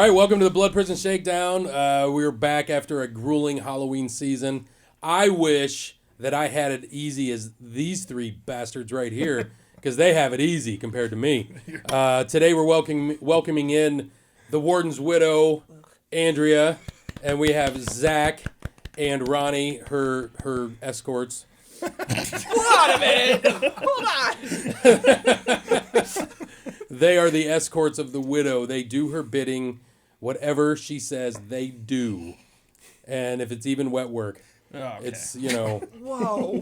right, welcome to the Blood Prison Shakedown. We're back after a grueling Halloween season. I wish that I had it easy as these three bastards right here, because they have it easy compared to me. Today we're welcoming in the Wardens Widow, Andrea, and we have Zach and Ronnie, her escorts. Hold on a minute. Hold on. They are the escorts of the widow. They do her bidding. Whatever she says, they do. And if it's even wet work, it's, Whoa.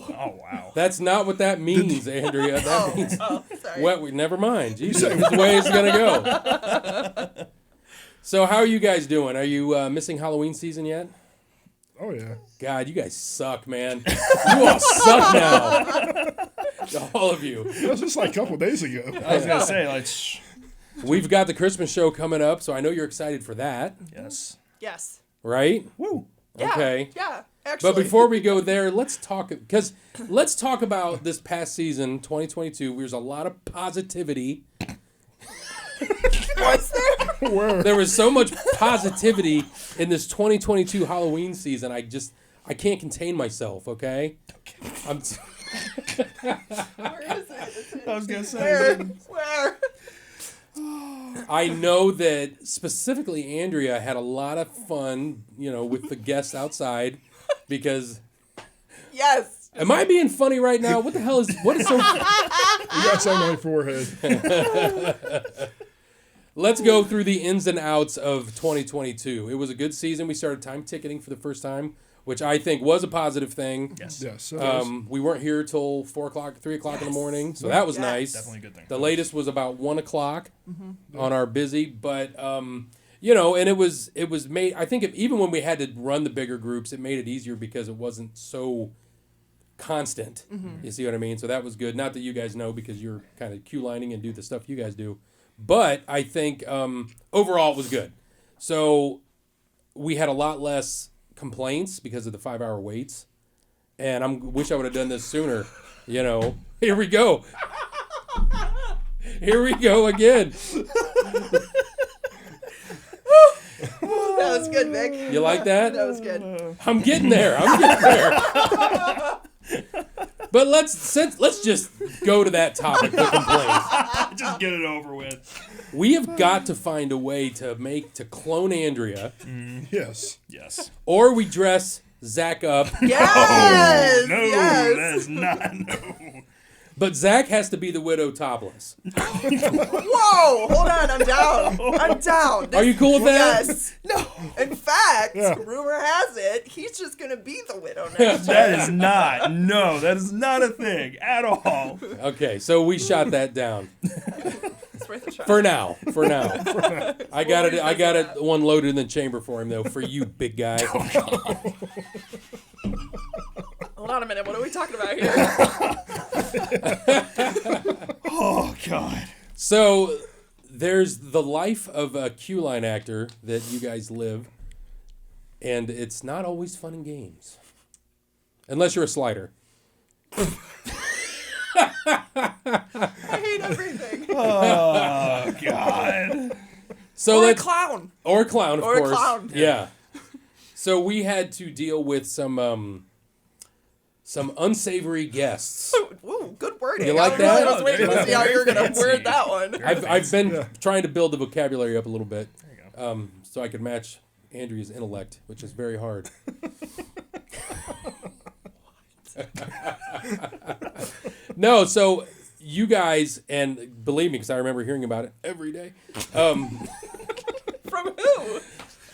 Oh, wow. That's not what that means, Andrea. That means Sorry. wet work. Never mind. Jesus, that's the way it's going to go. So how are you guys doing? Are you missing Halloween season yet? Oh, yeah. God, you guys suck, man. You all suck now. All of you. That was just like a couple days ago. I was going to say, We've got the Christmas show coming up, so I know you're excited for that. yes. Yes. Right? Woo. Yeah. Okay. Yeah. Actually. But before we go there, let's talk about this past season, 2022. There's a lot of positivity. Was there? Where? There was so much positivity in this 2022 Halloween season. I can't contain myself, okay? Where is it? I was going to say. Where? I know that specifically Andrea had a lot of fun, with the guests outside because... Yes. Am I being funny right now? What is so... You got something on your forehead. Let's go through the ins and outs of 2022. It was a good season. We started time ticketing for the first time, which I think was a positive thing. Yes. Yes. We weren't here till 4 o'clock, 3 o'clock in the morning, so that was nice. Definitely a good thing. The latest was about 1 o'clock on our busy, but and it was made. I think even when we had to run the bigger groups, it made it easier because it wasn't so constant. You see what I mean? So that was good. Not that you guys know because you're kind of queue lining and do the stuff you guys do, but I think overall it was good. So we had a lot less complaints because of the 5-hour waits, and I wish I would have done this sooner. Here we go. Here we go again. That was good, Vic. You like that? That was good. I'm getting there. But let's just go to that topic, the complaints. Just get it over with. We have got to find a way to clone Andrea, Yes. Yes. or we dress Zach up. Yes. No, Yes. that is not. No. But Zach has to be the widow topless. Whoa. Hold on. I'm down. I'm down. Are you cool with that? Yes. No. In fact, rumor has it, he's just going to be the widow next year. That is not. No, that is not a thing at all. Okay, so we shot that down. It's worth a shot. For now. I got it one loaded in the chamber for him though, for you big guy. Hold on a minute. What are we talking about here? Oh, God. So there's the life of a queue line actor that you guys live, and it's not always fun and games. Unless you're a slider. I hate everything. Oh, God. So Or a let's clown. or a clown, of Or a course. clown. Yeah. So we had to deal with some unsavory guests. Ooh, good wording. You like I that? was waiting to see how you were going to Fancy. word that one. I've been trying to build the vocabulary up a little bit, There you go. so I could match Andrea's intellect, which is very hard. No, so you guys, and believe me, because I remember hearing about it every day, From who?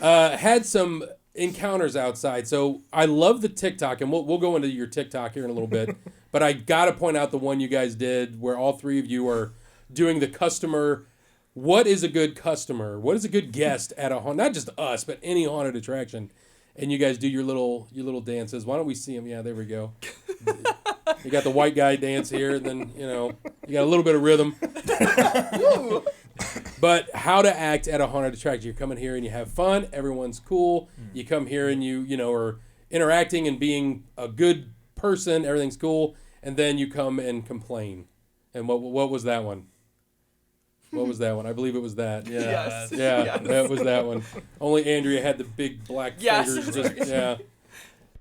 had some encounters outside. So I love the TikTok, and we'll go into your TikTok here in a little bit. But I got to point out the one you guys did where all three of you are doing the customer. What is a good customer? What is a good guest at a not just us, but any haunted attraction? And you guys do your little dances. Why don't we see them? Yeah, there we go. You got the white guy dance here, and then you got a little bit of rhythm. But how to act at a haunted attraction? You're coming here and you have fun. Everyone's cool. You come here and you are interacting and being a good person. Everything's cool, and then you come and complain. And what was that one? What was that one? I believe it was that. Yeah. Yes. Yeah, Yes. that was that one. Only Andrea had the big black Yes. fingers. Just, yeah.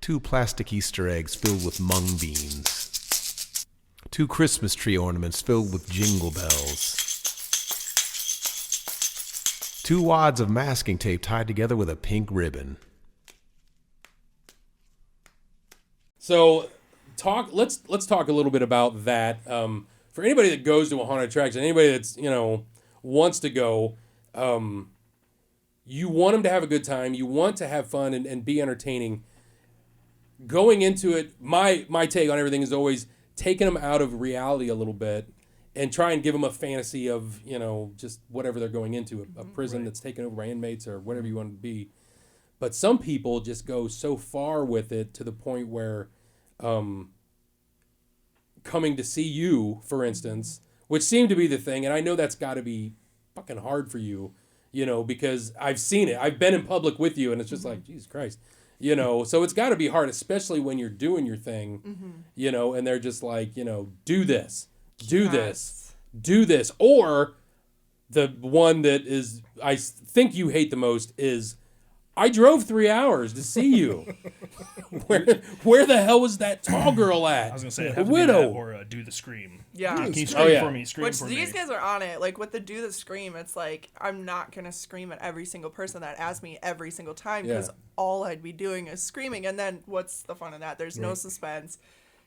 2 plastic Easter eggs filled with mung beans. 2 Christmas tree ornaments filled with jingle bells. 2 wads of masking tape tied together with a pink ribbon. So, let's talk a little bit about that. For anybody that goes to a haunted attraction, anybody that's wants to go, you want them to have a good time. You want to have fun and be entertaining. Going into it, my take on everything is always taking them out of reality a little bit and try and give them a fantasy of just whatever they're going into, a prison that's taken over by inmates or whatever you want it to be. But some people just go so far with it to the point where coming to see you, for instance, which seemed to be the thing, and I know that's got to be fucking hard for you, because I've seen it. I've been in public with you, and it's just like, Jesus Christ, so it's got to be hard, especially when you're doing your thing, and they're just like, do this, do this, do this. Or the one that is, I think you hate the most is, I drove 3 hours to see you. Where the hell was that tall girl at? I was gonna say the widow or do the scream. Yeah. Can you scream for me? Scream Which for these me. guys are on it. Like with the do the scream, it's like I'm not gonna scream at every single person that asks me every single time because all I'd be doing is screaming. And then what's the fun of that? There's no suspense.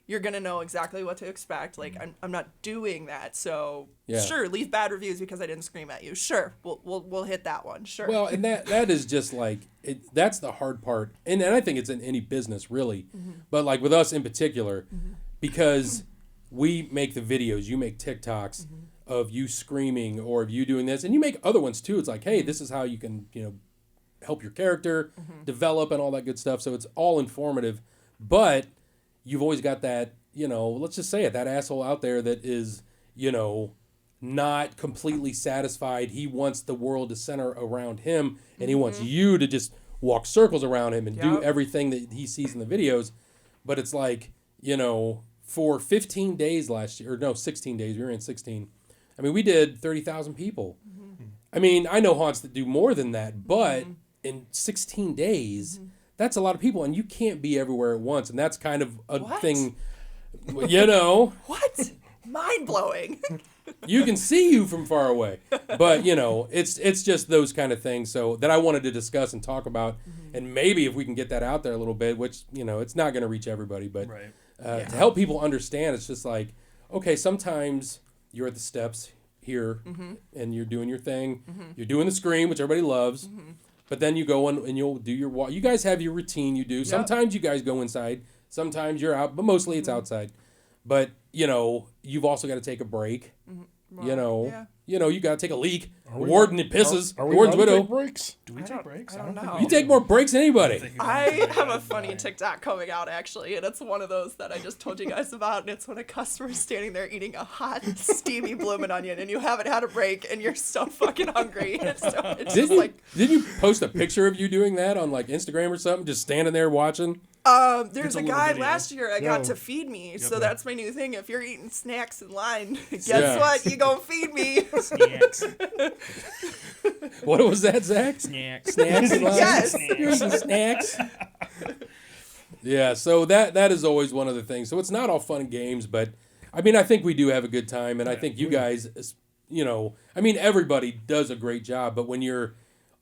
You're gonna know exactly what to expect. Like I'm not doing that. So sure, leave bad reviews because I didn't scream at you. Sure, we'll hit that one. Sure. Well, and that is just like that's the hard part, and I think it's in any business really, but like with us in particular, because we make the videos, you make TikToks of you screaming or of you doing this, and you make other ones too. It's like, hey, this is how you can help your character develop and all that good stuff. So it's all informative, but you've always got that, let's just say it, that asshole out there that is, not completely satisfied. He wants the world to center around him, and he wants you to just walk circles around him and do everything that he sees in the videos. But it's like, for 15 days last year, or no, 16 days, we were in 16. I mean, we did 30,000 people. I mean, I know haunts that do more than that, but in 16 days... That's a lot of people, and you can't be everywhere at once, and that's kind of a thing, What? Mind blowing. You can see you from far away, but it's just those kind of things. So that I wanted to discuss and talk about, and maybe if we can get that out there a little bit, which it's not going to reach everybody, but to help people understand, it's just like, okay, sometimes you're at the steps here, and you're doing your thing, you're doing the scream, which everybody loves. But then you go and you'll do your walk. You guys have your routine you do. Sometimes you guys go inside. Sometimes you're out, but mostly it's outside. But, you've also got to take a break. You got to take a leak. Warden, it pisses. Are we Wardens allowed to Widow. take breaks? Do we take breaks? I don't know. You take more breaks than anybody. I have a funny TikTok coming out, actually, and it's one of those that I just told you guys about, and it's when a customer is standing there eating a hot, steamy bloomin' onion, and you haven't had a break, and you're so fucking hungry. And so it's just like... Didn't you post a picture of you doing that on, like, Instagram or something, just standing there watching? There's a guy last year I got to feed me, so that's my new thing. If you're eating snacks in line, guess what? You gonna feed me. Snacks. What was that, Zach? Snacks. Snacks in line? Yes. You're eating snacks. Yeah, so that is always one of the things. So it's not all fun and games, but I mean, I think we do have a good time, and I think you guys, I mean, everybody does a great job, but when you're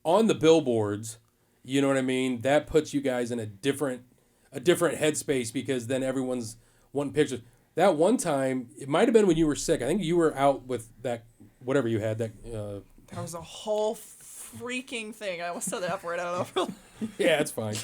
on the billboards, you know what I mean? That puts you guys in a different headspace because then everyone's wanting pictures. That one time, it might have been when you were sick. I think you were out with that, whatever you had, that... There was a whole freaking thing. I almost said the F word. I don't know. Yeah, it's fine.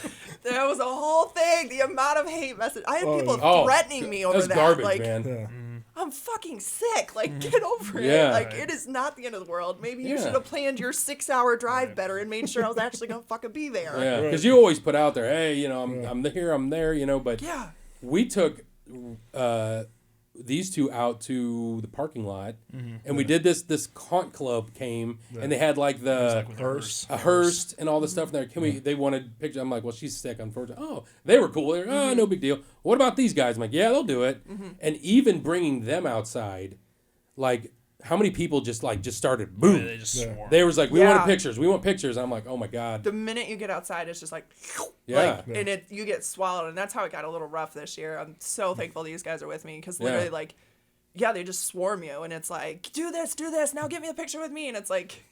There was a whole thing. The amount of hate message. I had people threatening me over that's that. garbage, like, man. Yeah. I'm fucking sick. Like, get over it. Yeah. Like, it is not the end of the world. Maybe you should have planned your 6-hour drive better and made sure I was actually going to fucking be there. Yeah, because you always put out there, hey, I'm here, I'm there, but we took these two out to the parking lot, and we did this haunt club came, and they had like the hearse and all the stuff in there. They wanted pictures. I'm like, well, she's sick, unfortunately. Oh, they were cool. They're no big deal. What about these guys? I'm like, yeah, they'll do it. And even bringing them outside, like how many people just started boom. They just swarm. They was like, we want Yeah. pictures. We want pictures. I'm like, oh my god. The minute you get outside, it's just like, Yeah. and you get swallowed, and that's how it got a little rough this year. I'm so thankful these guys are with me because literally, like, they just swarm you, and it's like, do this, now get me a picture with me, and it's like,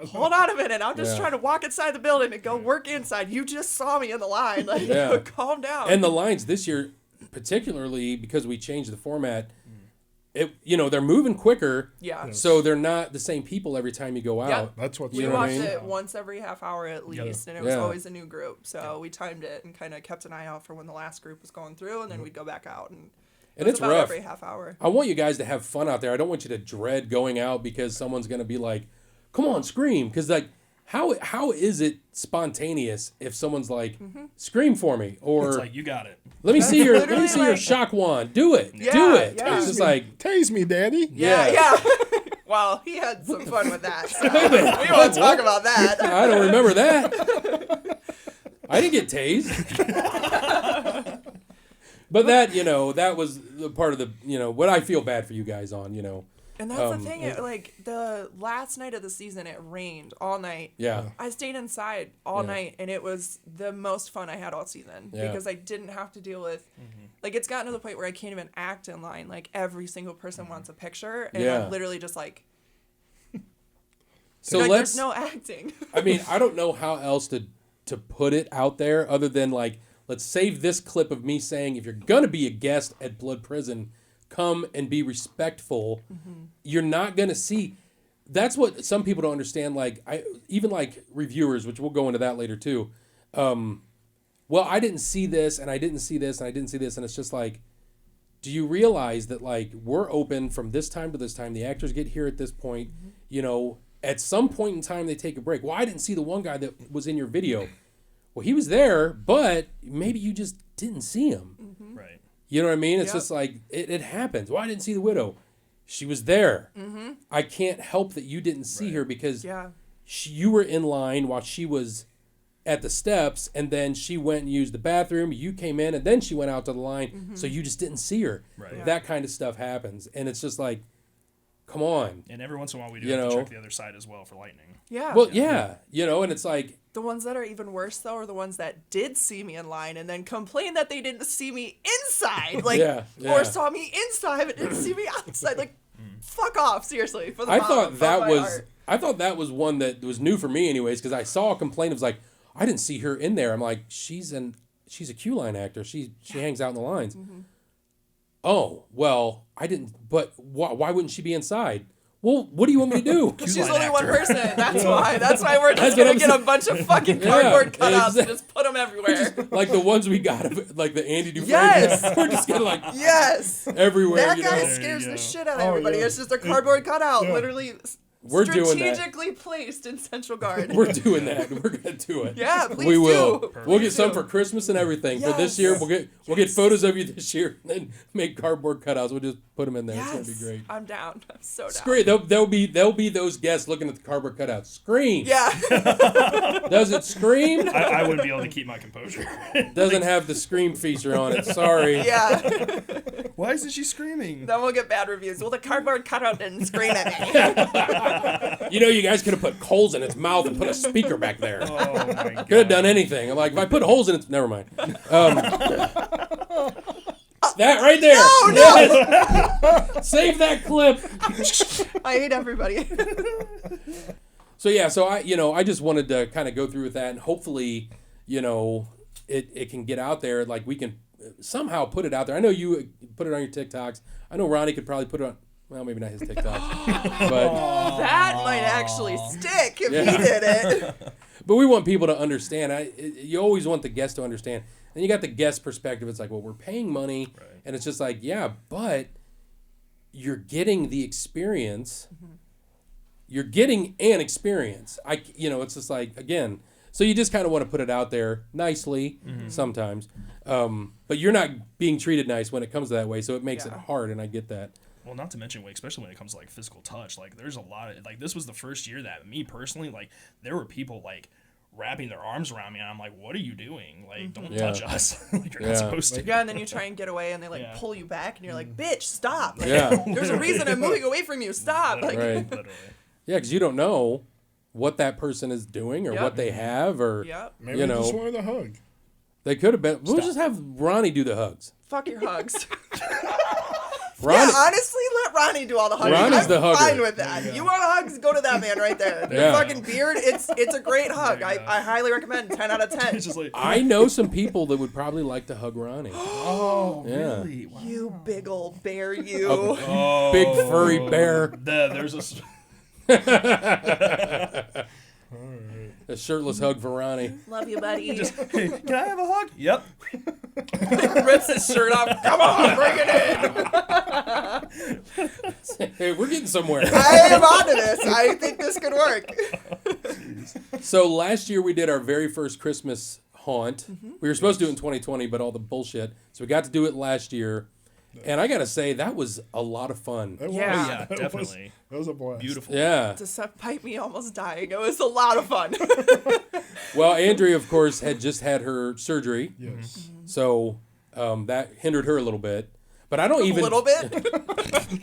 hold on a minute, I'm just trying to walk inside the building and go work inside. You just saw me in the line, like, calm down. And the lines this year, particularly because we changed the format, they're moving quicker. Yeah. So they're not the same people every time you go out. Yeah. That's what's We know what I watched mean? it once every half hour at least, and it was always a new group. So we timed it and kind of kept an eye out for when the last group was going through, and then we'd go back out. And it's about rough. every half hour. I want you guys to have fun out there. I don't want you to dread going out because someone's going to be like, come on, scream. Because, like, how is it spontaneous if someone's like, scream for me? Or It's like, you got it. let me see your literally shock wand. Do it. Yeah, Do it. yeah. It's just like, Tase me, daddy. Yeah. Well, he had some fun with that. So we won't talk about that. I don't remember that. I didn't get tased. But that, that was the part of the, what I feel bad for you guys on, And that's the thing. Like the last night of the season, it rained all night. Yeah. I stayed inside all night, and it was the most fun I had all season because I didn't have to deal with. Like, it's gotten to the point where I can't even act in line. Like, every single person wants a picture, and I'm literally just like. So there's no acting. I mean, I don't know how else to put it out there other than, like, let's save this clip of me saying, if you're going to be a guest at Blood Prison, come and be respectful. You're not going to see. That's what some people don't understand. Like, even like reviewers, which we'll go into that later too. Well, I didn't see this, and I didn't see this, and I didn't see this. And it's just like, do you realize that, like, we're open from this time to this time? The actors get here at this point. At some point in time, they take a break. Well, I didn't see the one guy that was in your video. Well, he was there, but maybe you just didn't see him. Right. You know what I mean? It's just like, it happens. Well, I didn't see the widow. She was there. I can't help that you didn't see her because you were in line while she was at the steps, and then she went and used the bathroom. You came in, and then she went out to the line, so you just didn't see her. Right. That kind of stuff happens, and it's just like, come on. And every once in a while, we do have to check the other side as well for lightning. Yeah. Well, and it's like, the ones that are even worse, though, are the ones that did see me in line and then complain that they didn't see me inside. Like, or saw me inside but didn't see me outside. Like, fuck off, seriously. For the I mom, thought fuck that my was heart. I thought that was one that was new for me anyways, because I saw a complaint. It was like, I didn't see her in there. I'm like, she's a Q line actor. She hangs out in the lines. Oh, well, I didn't, but why wouldn't she be inside? Well, what do you want me to do? She's only one person. That's why. That's why we're just going to get a bunch of fucking cardboard cutouts and just put them everywhere. Like the ones we got, like the Andy Dufresne. Yes. We're just going to, like, Yes. everywhere. That you guy know? scares the shit out of Oh, everybody. yeah. It's just a cardboard cutout, literally We're doing that. strategically placed in Central Guard. We're doing that. We're going to do it. Yeah, please we will. do. We'll get Please some do. for Christmas and everything. For this Yes. year, we'll get photos of you this year and then make cardboard cutouts. We'll just put them in there. Yes. It's gonna be great. I'm down. I'm so down. Scream. There'll be those guests looking at the cardboard cutouts. Scream. Yeah. Does it scream? I wouldn't be able to keep my composure. Doesn't have the scream feature on it. Sorry. Yeah. Why isn't she screaming? Then we'll get bad reviews. Well, the cardboard cutout didn't scream at me. You know, you guys could have put holes in its mouth and put a speaker back there. Oh my god. Could have done anything. I'm like, if I put holes in it, never mind. That right there. Oh, no. Yes. Save that clip. I hate everybody. So yeah, I just wanted to kind of go through with that, and hopefully, it can get out there. Like, we can somehow put it out there. I know you put it on your TikToks. I know Ronnie could probably put it on. Well, maybe not his TikToks, but That might actually stick if he did it. but we want people to understand. You always want the guest to understand. Then you got the guest perspective. It's like, well, we're paying money, and it's just like, yeah, but you're getting the experience. You're getting an experience. It's just like, again. So you just kind of want to put it out there nicely sometimes, but you're not being treated nice when it comes to that way. So it makes it hard, and I get that. Well, not to mention, especially when it comes to, like, physical touch, like, there's a lot of, like, this was the first year that me personally, like, there were people, like, wrapping their arms around me, and I'm like, what are you doing? Like, don't Yeah. touch us. Like, you're Yeah. not supposed to. Yeah, and then you try and get away, and they like Yeah. pull you back, and you're like, "Bitch, stop! Like, Yeah. there's a reason I'm moving away from you. Stop!" Like, Right. Literally. Yeah, because you don't know what that person is doing or Yep. what they have, or yep. Maybe you they just know, wanted a hug. they could have been. We'll just have Ronnie do the hugs. Fuck your hugs. Ronnie, Yeah, honestly, let Ronnie do all the hugging. Ronnie's I'm the hugger. fine with that. You want hugs? Go to that man right there. The Yeah. fucking beard, it's a great hug. I highly recommend. 10 out of 10. It's just like, I know some people that would probably like to hug Ronnie. oh, Yeah. really? Wow. You big old bear, you. Oh, Big furry bear. There's a. A shirtless hug for Ronnie. Love you, buddy. Hey, can I have a hug? Yep. Rips his shirt off. Come on, bring it in. Hey, we're getting somewhere. I am onto this. I think this could work. So last year we did our very first Christmas haunt. Mm-hmm. We were supposed to do it in 2020, but all the bullshit. So we got to do it last year. And I got to say, that was a lot of fun. It was. Yeah. Yeah, It was- definitely. It was a blast. Beautiful. Yeah. Despite me almost dying, it was a lot of fun. Well, Andrea, of course, had just had her surgery. Yes. So that hindered her a little bit. But I don't A even... little bit.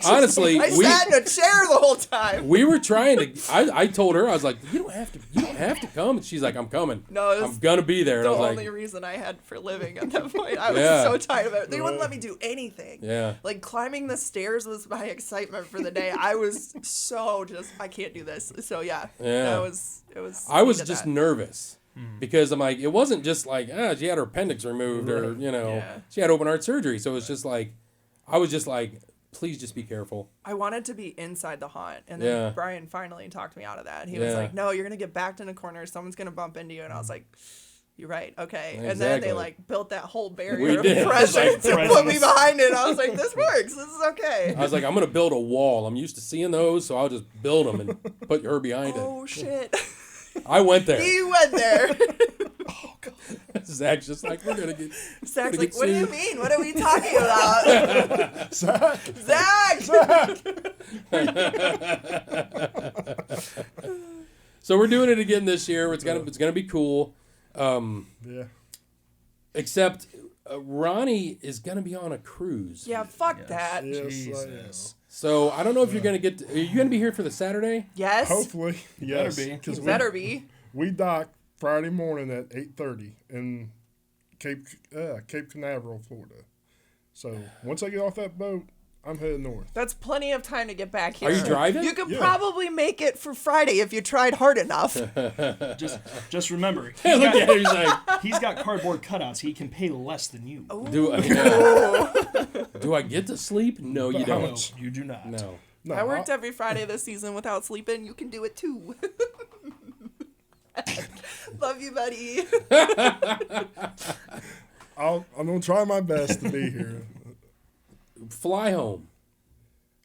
Honestly, I sat in a chair the whole time. we were trying to... I told her, I was like, you don't have to come. And she's like, I'm coming. No, it was I'm going to be there. And the I was only like, reason I had for living at that point. I was Yeah. so tired of it. They wouldn't let me do anything. yeah. Like climbing the stairs was my excitement for the day. I was so just I can't do this. So yeah. Yeah. It was I was needed just that. nervous because I'm like, it wasn't just like, she had her appendix removed or, Yeah. she had open heart surgery. So it's just like, I was just like, please just be careful. I wanted to be inside the haunt, and then Yeah. Brian finally talked me out of that. He was Yeah. like, "No, you're gonna get backed in a corner. Someone's gonna bump into you." And I was like, "You're right. Okay." And then Exactly. they like built that whole We barrier of did. pressure Like to put me presence. behind it. I was like, "This works. This is okay." I was like, I'm going to build a wall. I'm used to seeing those, so I'll just build them and put her behind Oh it. shit! I went there. He went there. Zach's just like, we're going to get... Zach's Gonna like, get "What do you sued." mean? What are we talking about?" Zach. Zach. So we're doing it again this year. It's gonna be cool. Yeah. Except Ronnie is gonna be on a cruise. Yeah, fuck that. Yes. Jesus. So I don't know if you're gonna get. Are you gonna be here for the Saturday? Yes. Hopefully. Yes. be. 'cause You better be. We dock Friday morning at 8:30 in Cape Canaveral, Florida. So once I get off that boat, I'm heading north. That's plenty of time to get back here. Are you driving? You could Yeah. probably make it for Friday if you tried hard enough. Just remember, Look at him. He's like, he's got cardboard cutouts. He can pay less than you. do I get to sleep? No, you But how don't. much? You do not. No. No, I worked every Friday this season without sleeping. You can do it too. Love you, buddy. I'm gonna try my best to be here, Fly home.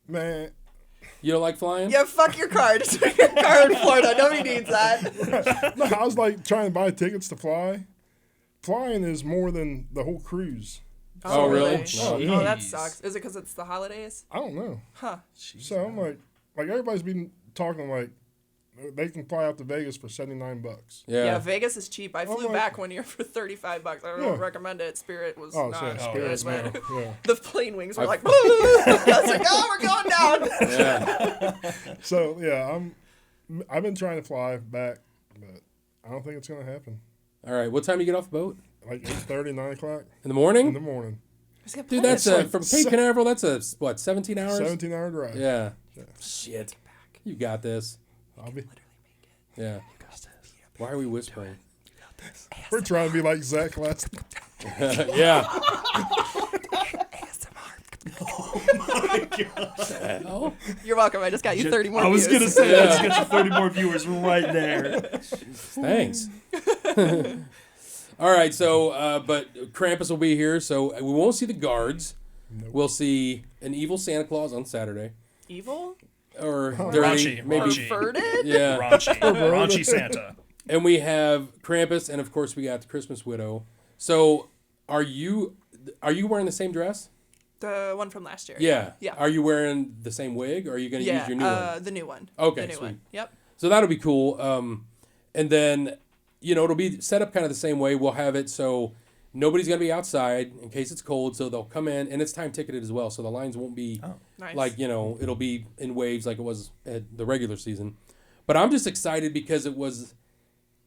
man. You don't like flying? Yeah, fuck your car. Just put your car in Florida. Nobody needs that. No, I was like trying to buy tickets to fly. Flying is more than the whole cruise. Oh, really? Oh, that Jeez. sucks. Is it because it's the holidays? I don't know. Huh. So I'm like everybody's been talking like they can fly out to Vegas for $79. Yeah, Yeah. Vegas is cheap. I flew like- back one year for $35. I don't Yeah. recommend it. Spirit was Oh, not so good, Spirit's but no. Yeah. the plane wings were like, I was like, oh, we're going down. Yeah. So yeah, I've been trying to fly back, but I don't think it's gonna happen. All right. What time do you get off the boat? Like 8:30, 9 o'clock In the morning? in the morning. Dude, that's from Cape Canaveral. That's what, 17 hours? 17-hour drive. Yeah. Shit. You got this. I'll be. Yeah. Why are we whispering? We're trying to be like Zach last. Yeah. ASMR. You're welcome. I just got you 30 more I was views. gonna say, let's get you 30 more viewers right there. Thanks. All right, so but Krampus will be here, so we won't see the guards. Nope. We'll see an evil Santa Claus on Saturday, Evil? or dirty, Raunchy, maybe. raunchy. Perverted? Yeah, Raunchy Santa. and we have Krampus, and of course we got the Christmas Widow. So, are you wearing the same dress? The one from last year. Yeah. Yeah. Are you wearing the same wig, or are you going to use your new one? The new one. Okay, The new sweet. one. Yep. So that'll be cool. And then it'll be set up kind of the same way. We'll have it so nobody's going to be outside in case it's cold. So they'll come in, and it's time ticketed as well. So the lines won't be Nice. like, it'll be in waves like it was at the regular season. But I'm just excited because it was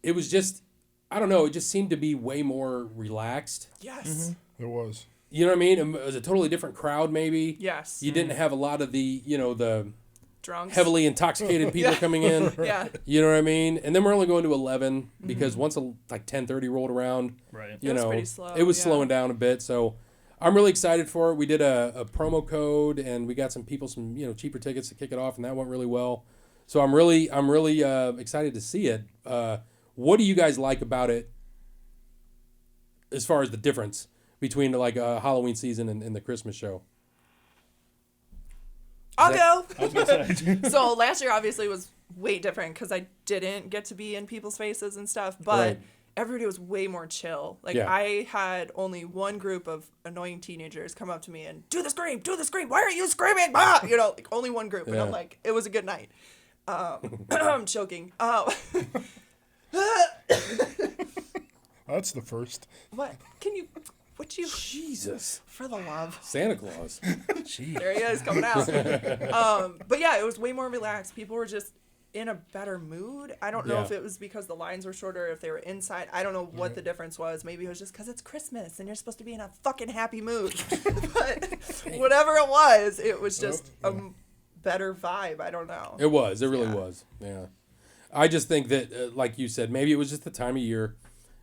just, I don't know, it just seemed to be way more relaxed. Yes. It was. You know what I mean? It was a totally different crowd, maybe. Yes. You didn't have a lot of the, the Drunks. heavily intoxicated people coming in. Yeah. You know what I mean? And then we're only going to 11 because once like 10:30 rolled around, Right. It was pretty slow, it was yeah. slowing down a bit. So I'm really excited for it. We did a promo code and we got some people some cheaper tickets to kick it off, and that went really well. So I'm really excited to see it. What do you guys like about it as far as the difference between like a Halloween season and the Christmas show? I'll go. I was gonna say. So last year obviously was way different because I didn't get to be in people's faces and stuff, but Right. everybody was way more chill. Like Yeah. I had only one group of annoying teenagers come up to me and do the scream. Why are you screaming? Ah! Like only one group, and I'm Yeah. like, it was a good night. I'm choking. That's the first. What? Would you? Jesus. For the love. Santa Claus. There he is coming out. But yeah, it was way more relaxed. People were just in a better mood. I don't know Yeah. if it was because the lines were shorter, if they were inside. I don't know what the difference was. Maybe it was just because it's Christmas and you're supposed to be in a fucking happy mood. But whatever it was just a better vibe. I don't know. It was. It really Yeah. was. Yeah. I just think that, like you said, maybe it was just the time of year,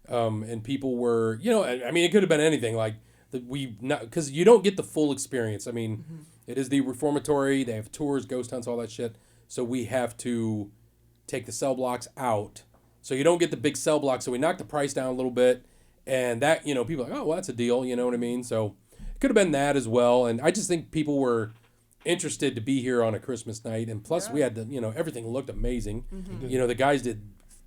and people were, I mean, it could have been anything. Like because you don't get the full experience. I mean, it is the reformatory. They have tours, ghost hunts, all that shit. So we have to take the cell blocks out. So you don't get the big cell blocks. So we knocked the price down a little bit, and that people are like, oh, well, that's a deal. You know what I mean? So it could have been that as well. And I just think people were interested to be here on a Christmas night, and plus we had everything looked amazing. The guys did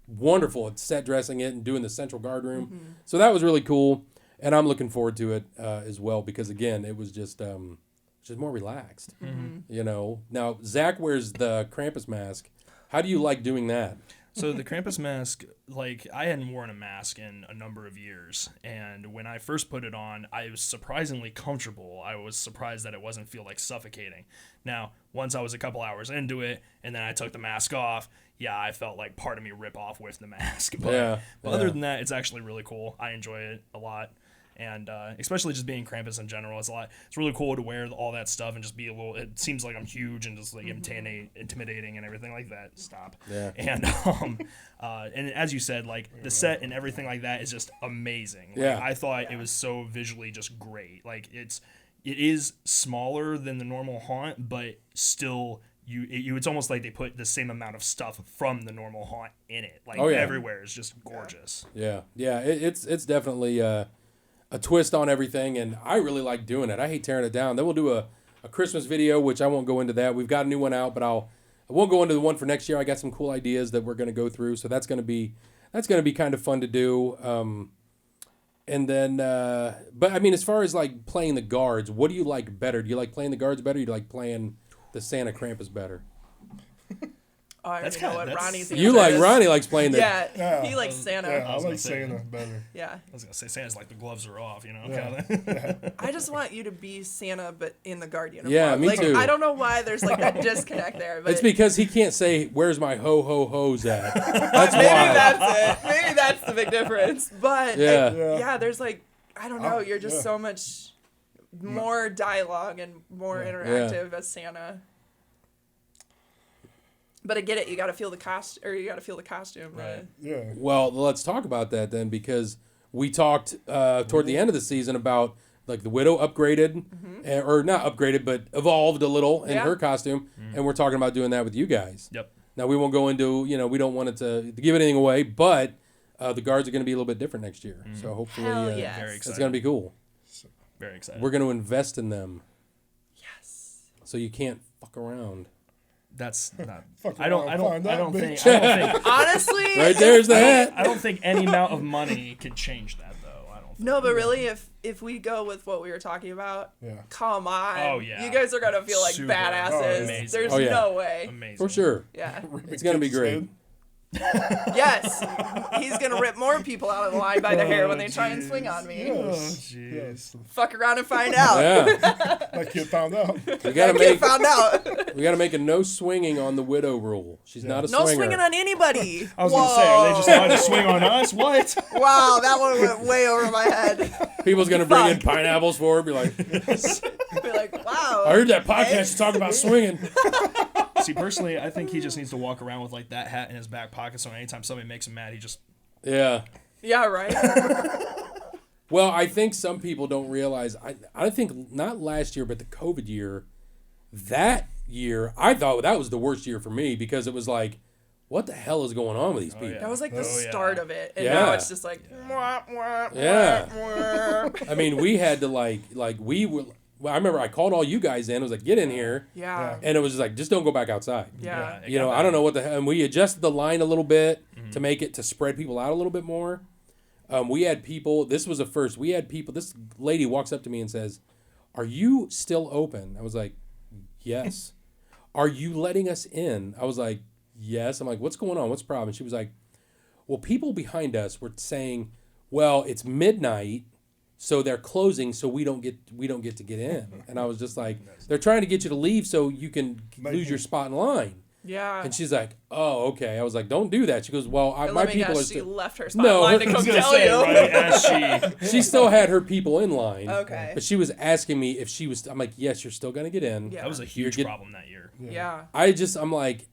wonderful at set dressing it and doing the central guard room, so that was really cool, and I'm looking forward to it as well because again it was just more relaxed. Now Zach wears the Krampus mask. How do you like doing that? So the Krampus mask, like, I hadn't worn a mask in a number of years, and when I first put it on, I was surprisingly comfortable. I was surprised that it wasn't feel like suffocating. Now, once I was a couple hours into it, and then I took the mask off, I felt like part of me rip off with the mask. But other than that, it's actually really cool. I enjoy it a lot. And especially just being Krampus in general, it's really cool to wear all that stuff and just be it seems like I'm huge and just like intimidating and everything like that. Stop. Yeah. And and as you said, like the set and everything like that is just amazing. Like, Yeah. I thought it was so visually just great. Like it is smaller than the normal haunt, but still it's almost like they put the same amount of stuff from the normal haunt in it. Like everywhere is just gorgeous. Yeah. It's definitely a twist on everything, and I really like doing it. I hate tearing it down. Then we'll do a Christmas video, which I won't go into that. We've got a new one out, but I won't go into the one for next year. I got some cool ideas that we're going to go through, so that's going to be kind of fun to do. And then, but I mean, as far as like playing the guards, what do you like better? Do you like playing the guards better? Or do you like playing the Santa Krampus better? Oh, I already know what Ronnie's You answer like is. Ronnie likes playing the Yeah, he likes Santa. Yeah, I was like gonna say Santa better. Yeah. I was gonna say Santa's like the gloves are off, Yeah. kinda. I just want you to be Santa, but in the guard uniform. Yeah, me too. I don't know why there's like that disconnect there, but It's because he can't say, "Where's my ho ho ho's at?" That's maybe why. that's it. Maybe that's the big difference. But Yeah. yeah, there's like I don't know. You're just yeah. so much more dialogue and more interactive as Santa. But I get it. You got to feel the costume. Right. Yeah. Well, let's talk about that then, because we talked toward the end of the season about like the Widow upgraded, or not upgraded, but evolved a little in her costume, and we're talking about doing that with you guys. Yep. Now we won't go into, we don't want it to give anything away, but the guards are going to be a little bit different next year. So hopefully Hell yes. Very it's excited. going to be cool. Very excited. We're going to invest in them, Yes. so you can't fuck around. That's not. Fuck I don't around, find out, think. bitch. I don't think. Honestly. Right there's the hat. I don't think any amount of money could change that, though. I don't. Think. No, but really, if we go with what we were talking about, Yeah. come on. Oh, yeah. You guys are gonna feel like Super. badasses. Amazing. There's Oh, yeah. no way. Amazing. For sure. Yeah. It's going to be great. Yes, he's gonna rip more people out of the line by the hair when they try and swing on me. Yes. Jeez. Fuck around and find out. Yeah, That kid found out. we gotta Kid make found out. we gotta make a no swinging on the widow rule. She's not a No swinger. swinging on anybody. I was gonna say, are they just allowed to swing on us? What? Wow, that one went way over my head. People's gonna bring in Fuck. pineapples for her. Be like, Be like, wow. I heard that podcast you talk about swinging. See, personally, I think he just needs to walk around with like that hat in his back pocket, so anytime somebody makes him mad, he just Yeah. Yeah, right. Well, I think some people don't realize. I think not last year, but the COVID year. That year, I thought that was the worst year for me because it was like, what the hell is going on with these people? yeah. That was like the Oh, yeah. start of it, and Yeah. now it's just like, mwah, mwah, Yeah. mwah, mwah. I mean, we had to like we were. Well, I remember I called all you guys in. I was like, get in here. Yeah. And it was just like, just don't go back outside. Yeah. it You know, got I don't know what the hell. And we adjusted the line a little bit to make it to spread people out a little bit more. We had people. This was a first. We had people. This lady walks up to me and says, "Are you still open?" I was like, "Yes." "Are you letting us in?" I was like, "Yes." I'm like, "What's going on? What's the problem?" She was like, "Well, people behind us were saying, well, it's midnight." So they're closing, so we don't get to get in. And I was just like, they're trying to get you to leave so you can lose your spot in line. Yeah. And she's like, oh, okay. I was like, don't do that. She goes, well, And my let me people guess, are she still. left her spot No, line to I come was gonna tell say, you. right as She still had her people in line. Okay. But she was asking me if she was. I'm like, yes, you're still gonna get in. Yeah. that was a huge You're problem that year. Yeah. I'm like,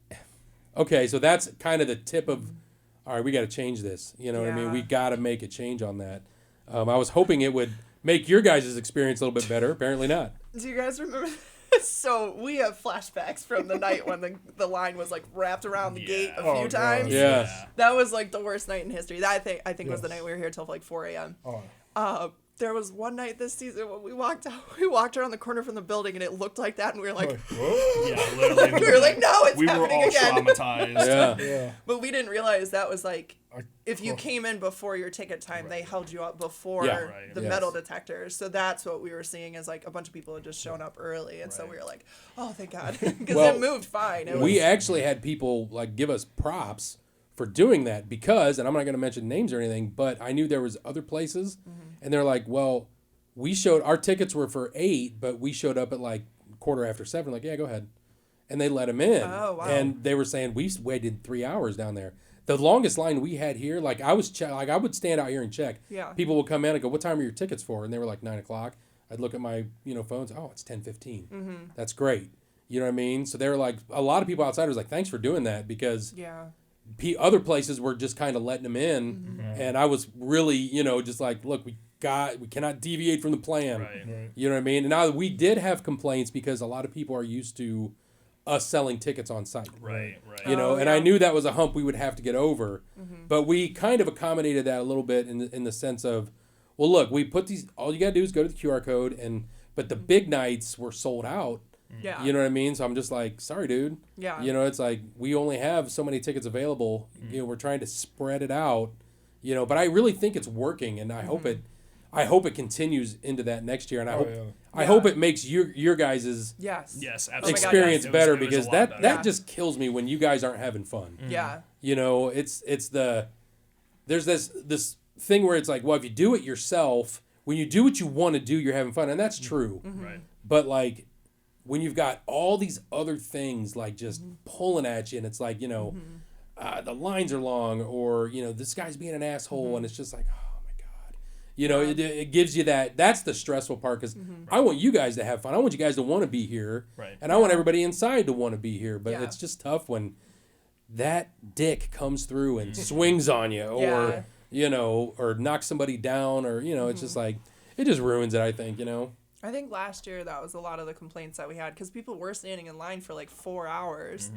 okay, so that's kind of the tip of, all right, we got to change this. You know what I mean? Yeah. We got to make a change on that. I was hoping it would make your guys' experience a little bit better. Apparently not. Do you guys remember? So we have flashbacks from the night when the line was like wrapped around the gate a Oh, few God. times. Yeah. That was like the worst night in history. That I think was the Yes. night we were here till like 4 a.m. Oh, There was one night this season when we walked around the corner from the building and it looked like that and we were like, whoa. Yeah, literally. we were like, no, it's we were happening all again. traumatized. Yeah. Yeah. But we didn't realize that was like, I- if you came in before your ticket time, they held you up before Yeah. Right. the Yes. metal detectors. So that's what we were seeing is like a bunch of people had just shown up early. And so Right. we were like, oh, thank God. Because Well, it moved fine. It We was, actually had people like give us props for doing that because, and I'm not going to mention names or anything, but I knew there was other places, and they're like, well, our tickets were for 8, but we showed up at like 7:15. Like, yeah, go ahead, and they let them in. Oh, wow. And they were saying we waited 3 hours down there. The longest line we had here, like I would stand out here and check. Yeah. People would come in and go, "What time are your tickets for?" And they were like 9:00. I'd look at my phones. Oh, it's 10:15. That's great. You know what I mean? So they were like, a lot of people outside was like, "Thanks for doing that," because yeah. other places were just kind of letting them in, and I was really, just like, look, we cannot deviate from the plan. Right. You know what I mean? And now we did have complaints because a lot of people are used to us selling tickets on site. Right. You know, Oh, and I yeah. knew that was a hump we would have to get over, but we kind of accommodated that a little bit in the sense of, well, look, we put these. All you gotta do is go to the QR code, but the big nights were sold out. Yeah. You know what I mean? So I'm just like, sorry, dude. Yeah. You know, it's like we only have so many tickets available. You know, we're trying to spread it out. You know, but I really think it's working, and I hope it continues into that next year, and I hope it makes your guys' Yes. Yes, Oh my absolutely. God, experience It was- better it was a because lot that better. just kills me when you guys aren't having fun. Yeah. You know, there's this thing where it's like, well, if you do it yourself, when you do what you want to do, you're having fun, and that's true. Right. But like when you've got all these other things like just pulling at you, and it's like, the lines are long, or this guy's being an asshole, and it's just like, oh my god, it gives you that's the stressful part because I want you guys to have fun. I want you guys to want to be here, Right. and I want everybody inside to want to be here. But Yeah. it's just tough when that dick comes through and swings on you, or or knocks somebody down, or it's just like it just ruins it. I think I think last year that was a lot of the complaints that we had because people were standing in line for like 4 hours.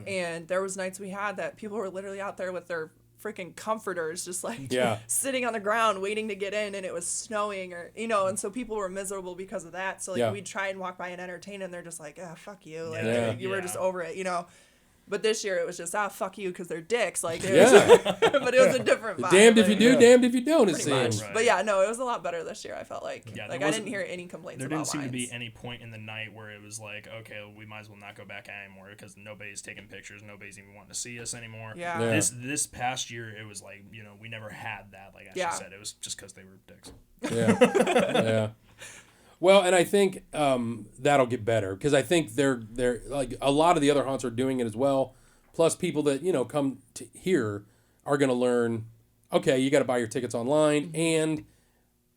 And there was nights we had that people were literally out there with their freaking comforters just like Yeah. sitting on the ground waiting to get in, and it was snowing, or and so people were miserable because of that. So like Yeah. we'd try and walk by and entertain, and they're just like, fuck you, like Yeah. you were just over it, But this year it was just fuck you because they're dicks. Like, Yeah. but it was a different vibe. Damned if you do, Yeah. damned if you don't. It Pretty much. seems. Right. But yeah, no, it was a lot better this year. I felt like, Yeah, like there I didn't hear any complaints. There about didn't seem to be lines. any point in the night where it was like, okay, we might as well not go back anymore because nobody's taking pictures, nobody's even wanting to see us anymore. Yeah. Yeah. This past year, it was like, we never had that. Like Ashley Yeah. said, it was just because they were dicks. Yeah. Yeah. Well, and I think that'll get better because I think they're like a lot of the other haunts are doing it as well. Plus, people that come to here are going to learn. Okay, you got to buy your tickets online, and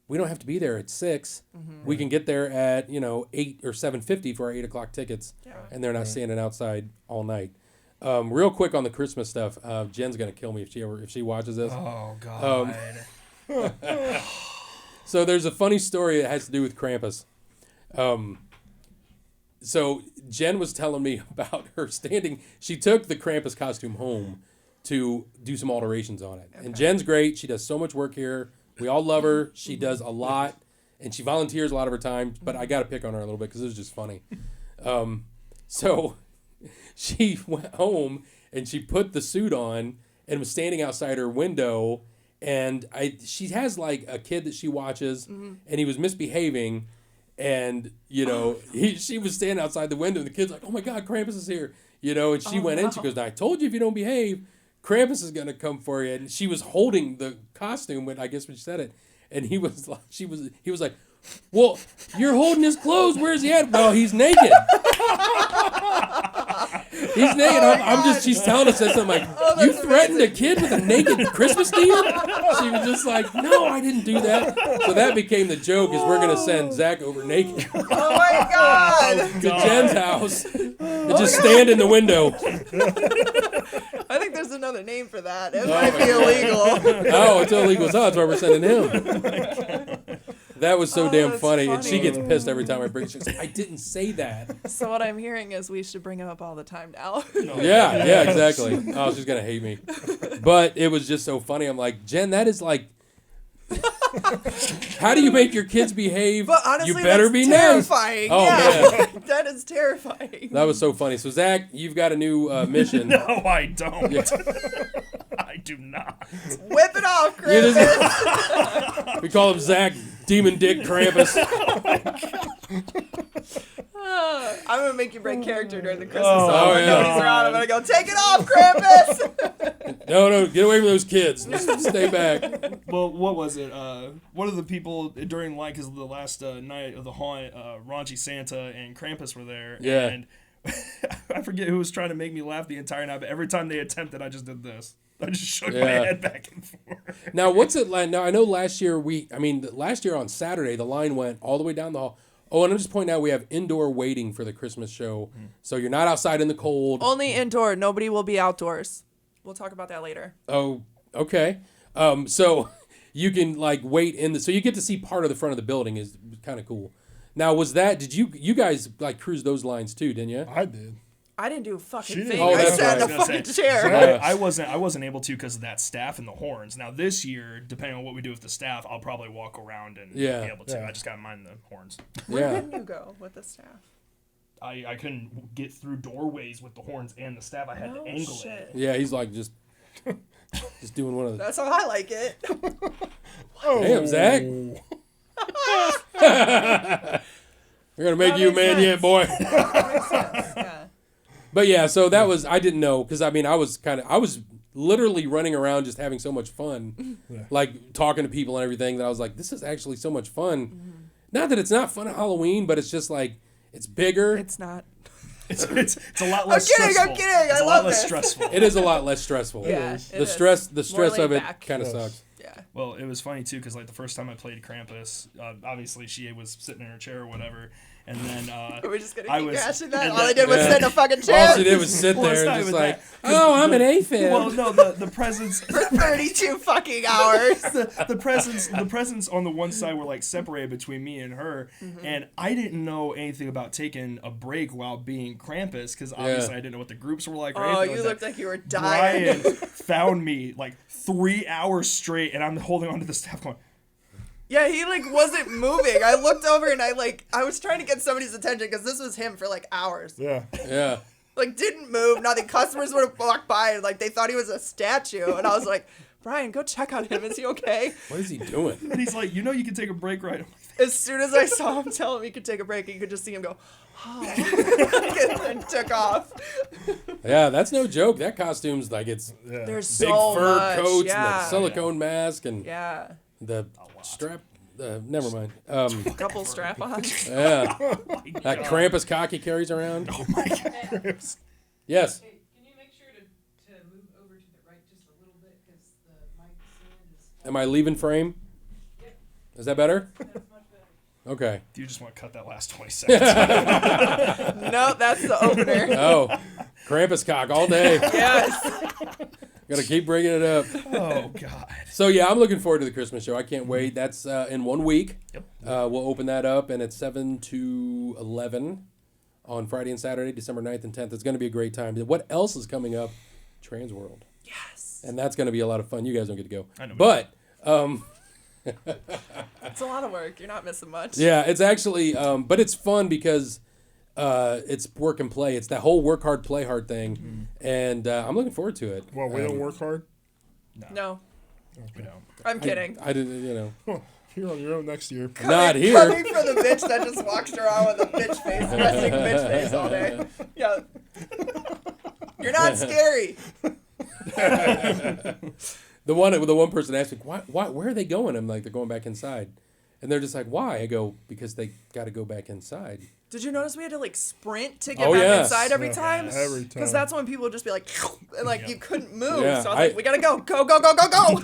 we don't have to be there at 6. We can get there at 8 or 7:50 for our 8 o'clock tickets, and they're not standing outside all night. Real quick on the Christmas stuff, Jen's going to kill me if she watches this. Oh God. So there's a funny story that has to do with Krampus. So Jen was telling me about her standing. She took the Krampus costume home to do some alterations on it. Okay. And Jen's great. She does so much work here. We all love her. She does a lot. And she volunteers a lot of her time. But I got to pick on her a little bit because it was just funny. So she went home and she put the suit on and was standing outside her window. And she has like a kid that she watches. And he was misbehaving. And, she was standing outside the window, and the kid's like, oh, my God, Krampus is here. And she went in. She goes, I told you if you don't behave, Krampus is going to come for you. And she was holding the costume, when she said it. And he was like, well, you're holding his clothes. Where's he at? Well, he's naked. He's naked. She's telling us this. I'm like, you threatened a kid with a naked Christmas demon? She was just like, no, I didn't do that. So that became the joke is we're going to send Zach over naked Oh my God! to Jen's house and just stand in the window. I think there's another name for that. It might be illegal. Oh, it's illegal. So that's why we're sending him. That was so damn that's funny. And she funny. gets pissed every time I bring it. She's like, I didn't say that. So what I'm hearing is we should bring him up all the time now. Yeah, exactly. Oh, she's going to hate me. But it was just so funny. I'm like, Jen, that is like, how do you make your kids behave? But honestly, you better that's be terrifying. nice. Oh, yeah. That is terrifying. That was so funny. So, Zach, you've got a new mission. No, I don't. I do not. Whip it off, Krampus. We call him Zach Demon Dick Krampus. I'm going to make you break character during the Christmas Oh, song. When yeah. nobody's around, I'm going to go, take it off, Krampus. No, get away from those kids. Just stay back. Well, what was it? One of the people during the line, because the last night of the haunt, Raunchy Santa and Krampus were there. Yeah. And I forget who was trying to make me laugh the entire night, but every time they attempted, I just did this. I just shook my head back and forth. Now, what's it like? Now, I know last year on Saturday, the line went all the way down the hall. Oh, and I'm just pointing out we have indoor waiting for the Christmas show. So you're not outside in the cold. Only indoor. Nobody will be outdoors. We'll talk about that later. Oh, okay. So you can like wait so you get to see part of the front of the building is kind of cool. Now, did you guys like cruise those lines too, didn't you? I did. I didn't do a fucking She thing. didn't. Oh, I that's sat in right. a fucking chair. Yeah. I wasn't able to because of that staff and the horns. Now this year, depending on what we do with the staff, I'll probably walk around and be able to. Yeah. I just gotta mind the horns. Where Yeah. didn't you go with the staff? I couldn't get through doorways with the horns and the staff. I had to angle it. Yeah, he's like just doing one of the. That's how I like it. Oh. Damn, Zach. We're gonna make you a man yet, boy. That makes sense. Yeah. But yeah, so that was I didn't know because I was literally running around just having so much fun, like talking to people and everything that I was like, this is actually so much fun. Mm-hmm. Not that it's not fun at Halloween, but it's just like it's bigger. It's not. It's a lot less I'm stressful. kidding. It's I a love lot less this. stressful. It is a lot less stressful. Yeah, the it is. stress More of laid it back. kind of Yes. sucks. Yeah. Well, it was funny too because like the first time I played Krampus, obviously she was sitting in her chair or whatever, and then Are we just gonna I keep was- crashing that? and All I then- did was Yeah. sit in a fucking chair All she did was sit Well, it's there not and just even like, that. oh, I'm an AFib. well, no, the presents. for 32 fucking hours. the presents on the one side were like separated between me and her, and I didn't know anything about taking a break while being Krampus because obviously I didn't know what the groups were like. Or Oh, anything you like looked that. like you were dying. Brian found me like 3 hours straight, and I'm holding onto the staff going. Yeah, he like wasn't moving. I looked over and I was trying to get somebody's attention because this was him for like hours. Yeah. Yeah. Like, didn't move, nothing. Customers would have walked by and, like, they thought he was a statue. And I was like, Brian, go check on him. Is he okay? What is he doing? And he's like, you know, you can take a break, right? I'm like, As soon as I saw him tell him he could take a break, you could just see him go, oh, and took off. Yeah, that's no joke. That costume's like it's There's big so fur much. coats Yeah. and the silicone mask and Yeah. the strap. Never mind. Couple strap-ons. Yeah, my that God. Krampus cock he carries around. Oh my God. Yes. Hey, can you make sure to move over to the right just a little bit because the mic stand is. Am I leaving frame? Yep, Is that better? that's much better. Okay. Do you just want to cut that last 20 seconds? No, that's the opener. Oh, Krampus cock all day. Yes. Gotta keep bringing it up. Oh, God. So yeah, I'm looking forward to the Christmas show. I can't wait. That's in 1 week. Yep. We'll open that up, and it's 7 to 11 on Friday and Saturday, December 9th and 10th. It's going to be a great time. What else is coming up? Trans World. Yes. And that's going to be a lot of fun. You guys don't get to go. I know. But, It's a lot of work. You're not missing much. yeah, it's actually, but it's fun because it's work and play. It's that whole work hard, play hard thing. And I'm looking forward to it. Well, we don't work hard. No. We don't. I'm kidding. I didn't, Huh, you're on your own next year. Not here. Coming for the bitch that just walks around with a bitch face, resting bitch face all day. Yeah. You're not scary. The one person asked me, why, where are they going? I'm like, they're going back inside. And they're just like, why? I go, because they got to go back inside. Did you notice we had to like sprint to get Oh, back yes. inside every Yeah, time? every time. Because that's when people would just be like, and like you couldn't move. Yeah, So I was like, we gotta go, go, go, go, go, go.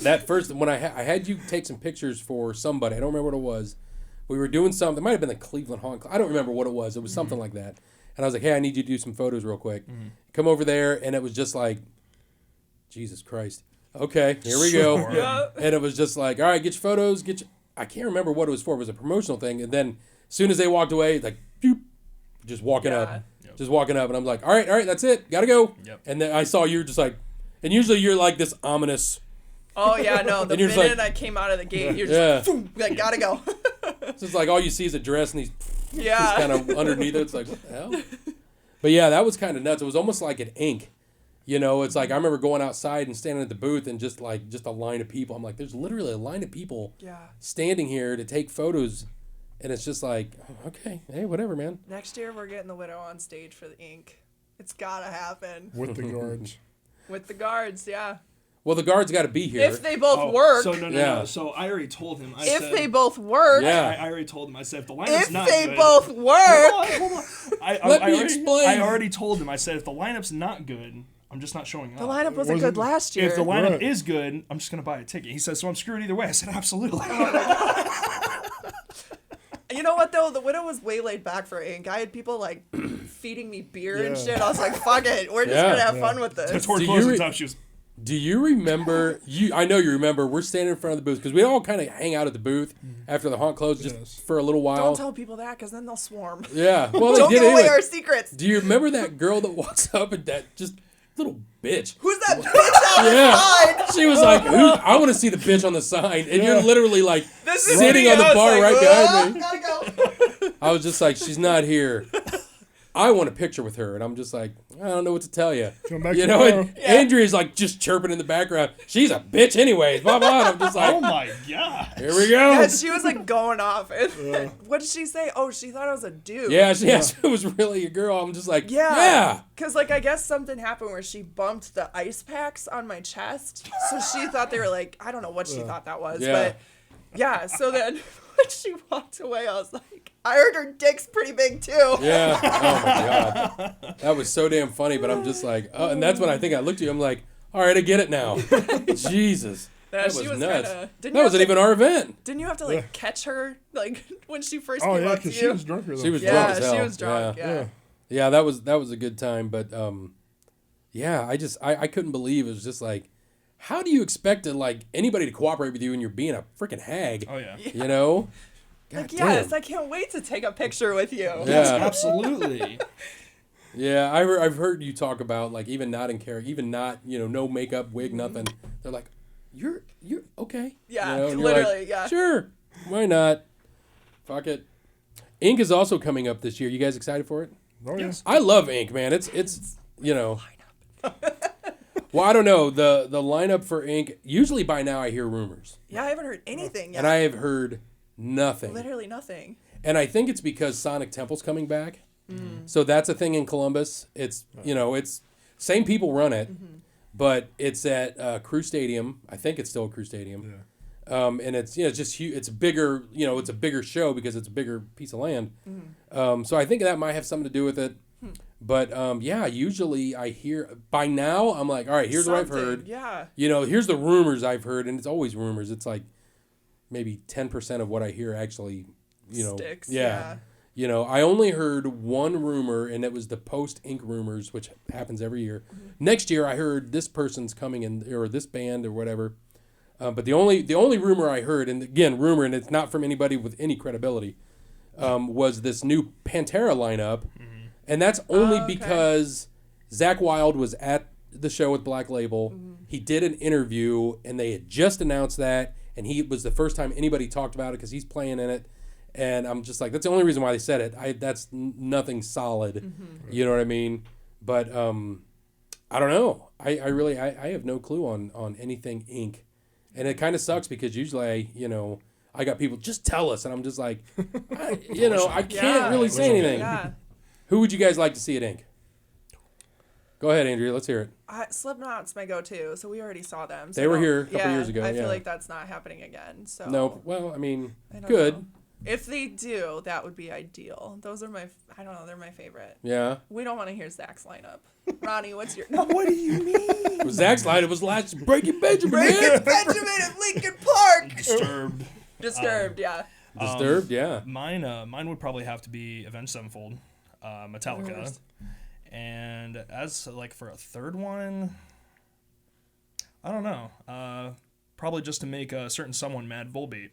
That first, when I had you take some pictures for somebody, I don't remember what it was. We were doing something. It might have been the Cleveland Haunt. I don't remember what it was. It was something like that. And I was like, hey, I need you to do some photos real quick. Come over there, and it was just like, Jesus Christ. Okay, here we go. Yeah. And it was just like, all right, get your photos. I can't remember what it was for. It was a promotional thing. And then as soon as they walked away, like, doop, just walking Yeah. up. Just walking up. And I'm like, all right, that's it. Got to go. Yep. And then I saw you just like, and usually you're like this ominous. Oh yeah, no. The And you're just minute like- I came out of the gate, you're just Yeah. like, boom, like gotta go. It's just like all you see is a dress and he's Yeah. kind of underneath it. It's like, what the hell? But yeah, that was kind of nuts. It was almost like an ink. You know, it's like I remember going outside and standing at the booth and just a line of people. I'm like, there's literally a line of people Yeah. standing here to take photos. And it's just like, oh, okay, hey, whatever, man. Next year we're getting the Widow on stage for the ink. It's gotta happen. With the guards. With the guards, yeah. Well, the guards got to be here. If they both work. So no. Yeah. So I already told him. I if said, they both work. Yeah. I already told him. I said if the lineup's If not they good, both work. Hold on. Let me explain. I already told him. I said if the lineup's not good, I'm just not showing up. The lineup wasn't Wasn't- good last year. If the lineup Right. is good, I'm just gonna buy a ticket. He says, so I'm screwed either way. I said, absolutely. You know what though? The Widow was way laid back for ink. I had people like feeding me beer and Yeah. shit. I was like, fuck it. We're just Yeah. gonna have fun with I this. tore Do clothes you and re- top shoes. Do you remember? I know you remember. We're standing in front of the booth because we all kind of hang out at the booth after the haunt closed just Yes. for a little while. Don't tell people that because then they'll swarm. Yeah. Well, they Don't did give away anyway. our secrets. Do you remember that girl that walks up and that just little bitch? Who's that bitch on Yeah. the side? She was like, I want to see the bitch on the sign. And you're literally like This is sitting me. on the I was bar like, right behind me. Gotta go. I was just like, she's not here. I want a picture with her. And I'm just like, I don't know what to tell you. Come back You know, tomorrow. and Andrea's like just chirping in the background. She's a bitch anyways. Blah, blah. And I'm just like, Oh my god. here we go. Yeah, she was like going off. And what did she say? Oh, she thought I was a dude. Yeah, she was really a girl. I'm just like, yeah. Because, like, I guess something happened where she bumped the ice packs on my chest. So she thought they were, like, I don't know what she thought that was. Yeah. But, yeah. So then when she walked away, I was like, I heard her dick's pretty big, too. Yeah. Oh my god. That was so damn funny. But I'm just like, oh, and that's when I think I looked at you. I'm like, all right, I get it now. Jesus. Yeah, That she was was nuts. kinda- didn't That you wasn't have to- even our event. Didn't you have to, like, catch her, like, when she first Oh, came yeah, up to because you? she was drunker than She was yeah, drunk as hell. she was drunk. Yeah. Yeah. Yeah, that was a good time. But yeah, I couldn't believe it was just like, how do you expect to like anybody to cooperate with you when you're being a freaking hag? Oh yeah. You know. God Like, damn. yes, I can't wait to take a picture with you. Yeah. Absolutely. Yeah, I've heard you talk about like even not in character, even not no makeup, wig, nothing. They're like, you're okay. Yeah, and you're literally, like, yeah. Sure, why not? Fuck it. Ink is also coming up this year. You guys excited for it? Oh, yeah. Yes. I love Ink, man. It's you know. Well, I don't know the lineup for Ink. Usually by now I hear rumors, Yeah, I haven't heard anything yet. and I have heard nothing. Literally nothing. And I think it's because Sonic Temple's coming back. So that's a thing in Columbus. It's it's same people run it, but it's at Crew Stadium. I think it's still Crew Stadium. Yeah. And it's it's just huge. It's bigger. It's a bigger show because it's a bigger piece of land. So I think that might have something to do with it. But yeah, usually I hear by now I'm like, all right, here's what I've heard. Yeah. Here's the rumors I've heard, and it's always rumors. It's like maybe 10% of what I hear actually, Sticks. yeah. I only heard one rumor, and it was the post-Ink rumors, which happens every year. Next year, I heard this person's coming in, or this band, or whatever. But the only rumor I heard, and again, rumor, and it's not from anybody with any credibility, was this new Pantera lineup. And that's only because Zakk Wylde was at the show with Black Label. He did an interview, and they had just announced that, and he was the first time anybody talked about it because he's playing in it. And I'm just like, that's the only reason why they said it. That's nothing solid. You know what I mean? But I don't know. I really have no clue on anything Ink. And it kind of sucks because usually I got people, just tell us. And I'm just like, I can't really say anything. Yeah. Who would you guys like to see at Ink? Go ahead, Andrea. Let's hear it. Slipknot's my go-to, so we already saw them. So They were here a couple years ago, I yeah. feel like that's not happening again. So No, well, I mean, I don't good. know. If they do, that would be ideal. Those are I don't know, they're my favorite. Yeah. We don't want to hear Zach's lineup. Ronnie, what's your... No, What do you mean? Well, Zach's line, it was last Breaking Benjamin. Breaking Benjamin at Lincoln Park! Disturbed. Disturbed, yeah. Disturbed, yeah. Mine would probably have to be Avenged Sevenfold, Metallica. Worst. And as for a third one, I don't know. Probably just to make a certain someone mad, Volbeat.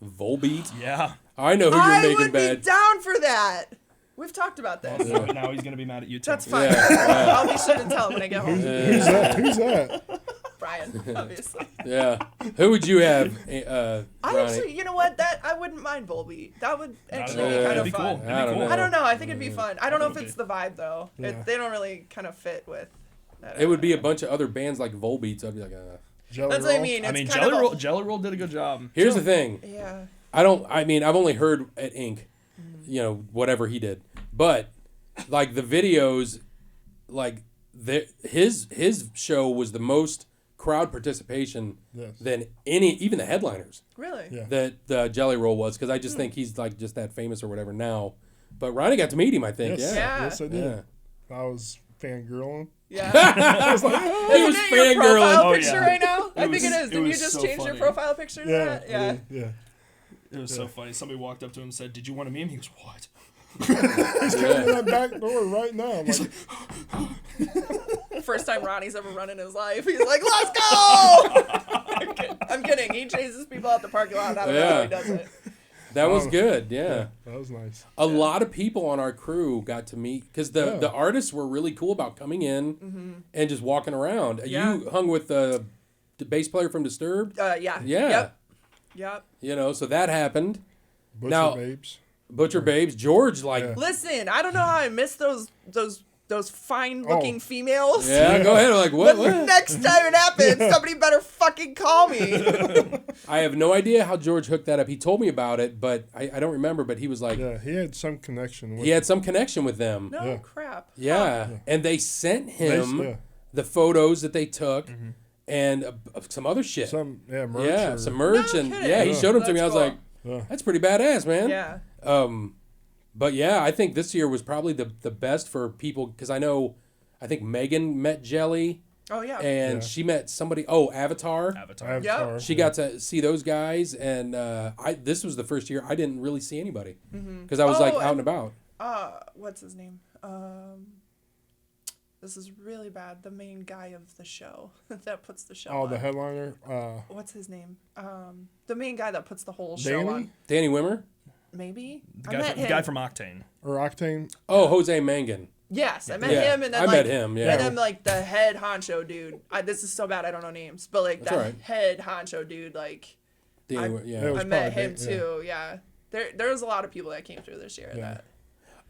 Volbeat? Yeah. I know who you're I making would bad. be down for that. We've talked about this. So now he's gonna be mad at you too. That's fine. Yeah. I'll be sure to tell him when I get home. Who's that? Who's that? Brian, obviously. Yeah. Who would you have, I Ronnie? actually, you know what? I wouldn't mind Volbeat. That would actually be Yeah. kind It'd of be fun. cool. I don't know. I don't know. I think it'd be fun. I don't know if It would it's the vibe though. Yeah. They don't really kind of fit with. It would be a bunch of other bands like Volbeats. I'd be like, Jelly That's what I Roll? mean. It's kind Jelly of Roll, Jelly Roll did a good job. Here's the thing. Yeah. I've only heard at Ink, whatever he did. But, like, the videos, like, his show was the most crowd participation Yes. than even the headliners Really? Yeah. that Jelly Roll was, because I just think he's, like, just that famous or whatever now. But Ronnie got to meet him, I think. Yes. Yeah. Yes, I did. Yeah. I was fangirling. Yeah. He was Isn't it your fangirling. profile Oh, picture yeah. right now? I think was- it is. it Didn't you was just so change your funny. profile picture to Yeah. that? Yeah. Yeah. It was so funny. Somebody walked up to him and said, "Did you want to meet him?" He goes, "What?" He's coming in that back door right now. I'm like, First time Ronnie's ever run in his life. He's like, let's go! I'm kidding. He chases people out the parking lot. I don't know how he does it. That was good, yeah. that was nice. A lot of people on our crew got to meet, because the artists were really cool about coming in and just walking around. Yeah. You hung with the bass player from Disturbed? Yeah. Yeah. Yep. So that happened. Butcher Now- Babes. Butcher Babes, George, like, Yeah. Listen, I don't know how I missed those fine-looking females. yeah, go ahead. I'm like, what? But What? next time it happens, somebody better fucking call me. I have no idea how George hooked that up. He told me about it, but I don't remember. But he was like, Yeah, he had some connection with he had some connection with them. No Yeah. crap. Yeah. And they sent him yeah. the photos that they took and some other shit. merch. Yeah, or- some merch, No and kidding. yeah, he showed them to me. I That's was cool. like, Yeah. that's pretty badass, man. Yeah. But yeah, I think this year was probably the best for people, because I think Megan met Jelly, Oh yeah. and Yeah. she met somebody. Oh, Avatar. Avatar. Avatar. She got to see those guys, and this was the first year I didn't really see anybody because I was Oh, like out and and- about. What's his name? This is really bad. The main guy of the show that puts the show Oh, on. the headliner. What's his name? The main guy that puts the whole show Danny? on. Danny Wimmer. Maybe. The I guy, met from, the him. guy from Octane. Or Octane. Oh, Jose Mangan. Yes, I met Yeah, him, and then I like, met him, yeah. and then like the head honcho dude. This is so bad, I don't know names, but like That's that all right. head honcho dude, like Danny, I- yeah. It was I met probably him too. Yeah, there was a lot of people that came through this year. Yeah.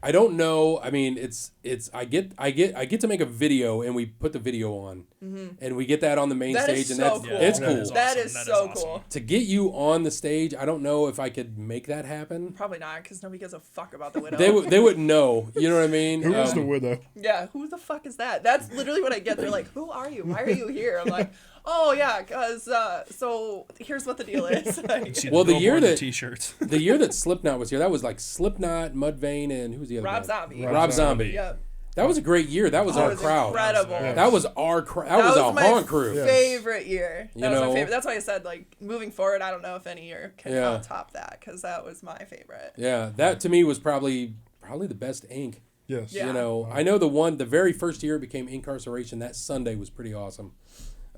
That I don't know. I mean, it's I get to make a video, and we put the video on, and we get that on the main That stage, is and so that's cool. it's that cool. is That awesome. is That so awesome. cool. To get you on the stage, I don't know if I could make that happen. Probably not, because nobody gives a fuck about the widow. They wouldn't know. You know what I mean? Who is the widow? Yeah, who the fuck is that? That's literally what I get. They're like, who are you? Why are you here? I'm like, oh yeah, because so here's what the deal is. Like, See Well, the year billboard and that- T-shirts. The year that Slipknot was here, that was like Slipknot, Mudvayne, and who's the other? Rob band? Zombie. Rob Zombie. Yep. That was a great year. That was That our was crowd. incredible. Yeah. That was our crowd. That was a my honk crew. Yeah. favorite year. You That was know? my favorite. That's why I said, like, moving forward, I don't know if any year can Yeah. top that, because that was my favorite. Yeah, that to me was probably the best ink. Yes. Yeah. You know, I know the very first year it became Incarceration. That Sunday was pretty awesome.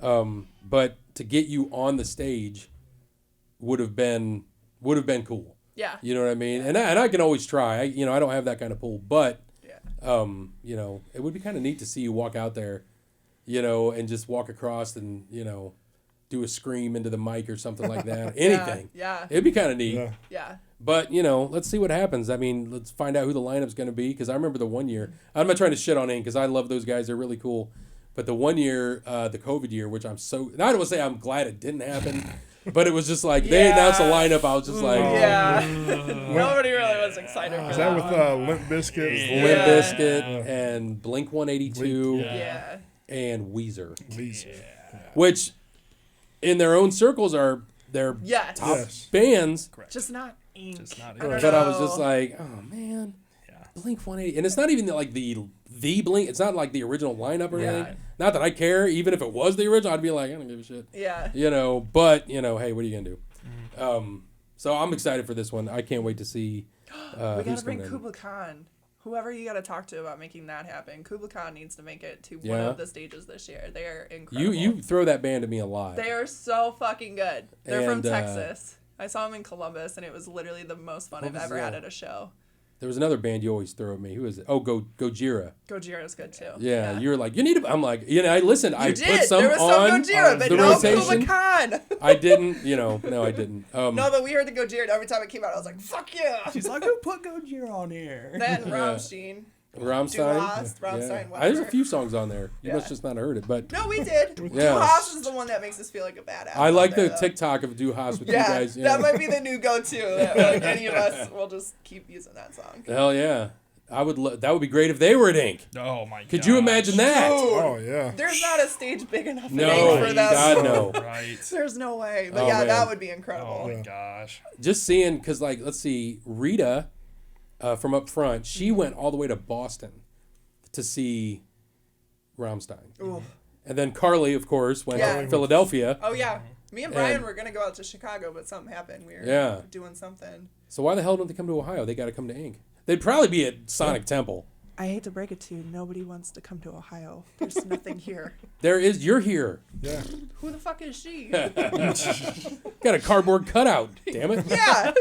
But to get you on the stage would have been cool. Yeah. You know what I mean? And I can always try. I don't have that kind of pull, but Yeah. it would be kind of neat to see you walk out there, and just walk across and do a scream into the mic or something like that. Anything. Yeah. It'd be kind of neat. Yeah. Yeah. But, let's see what happens. I mean, let's find out who the lineup's going to be, because I remember the one year. I'm not trying to shit on Ink, because I love those guys. They're really cool. But the one year, the COVID year, which I don't want to say I'm glad it didn't happen, but it was just like, they announced the lineup, I was just like, Yeah. Nobody really was excited for Is that. that with Limp Bizkit? Yeah. Limp Bizkit and Blink-182 Yeah. and Weezer, Weezer. which in their own circles are their Yes. top Yes. bands. Just not ink. Just not I don't But I was know. just like, oh, man. Yeah. Blink-182, and it's not even like the Blink. It's not like the original lineup or Yeah. anything. Not that I care. Even if it was the original, I'd be like, I don't give a shit. Yeah. But hey, what are you gonna do? So I'm excited for this one. I can't wait to see. We gotta who's bring coming in. Kubla Khan. Whoever you gotta talk to about making that happen. Kubla Khan needs to make it to one Yeah. of the stages this year. They are incredible. You throw that band at me a lot. They are so fucking good. They're from And, Texas. I saw them in Columbus, and it was literally the most fun I've was ever the- had at a show. There was another band you always throw at me. Who is it? Oh, Gojira. Gojira's good too. Yeah, you're like, you need to. I'm like, I listened. I You put did. some There was on some Gojira, but the no rotation. Kubla Khan. I didn't. No, I didn't. No, but we heard the Gojira, and every time it came out, I was like, "Fuck yeah!" She's like, who put Gojira on here? Then Rammstein. Rammstein. Duhast, Rammstein, There's a whatever. few songs on there. You Yeah. must just not have heard it, but No, we did. Yeah. Duhast is the one that makes us feel like a badass. I like out there, the though. TikTok of Duhast with Yeah, you guys. that might be the new go-to. That, like, any of us will just keep using that song. Hell yeah. I would. That would be great if they were at Ink. Oh my god. Could you imagine that? Oh, yeah. There's not a stage big enough No, for that. God song. no. Right. There's no way. But Oh, yeah, man. that would be incredible. Oh my Yeah. gosh. Just seeing, because let's see, Rita from up front, she Mm-hmm. went all the way to Boston to see Rammstein, Ooh. and then Carly, of course, went Yeah. to Philadelphia. Oh yeah. Me and Brian And- were gonna go out to Chicago, but something happened. We were Yeah. doing something. So why the hell don't they come to Ohio? They got to come to Ink. They'd probably be at Sonic Temple. I hate to break it to you, nobody wants to come to Ohio. There's nothing here. You're here. Yeah. Who the fuck is she? Got a cardboard cutout. Damn it. Yeah.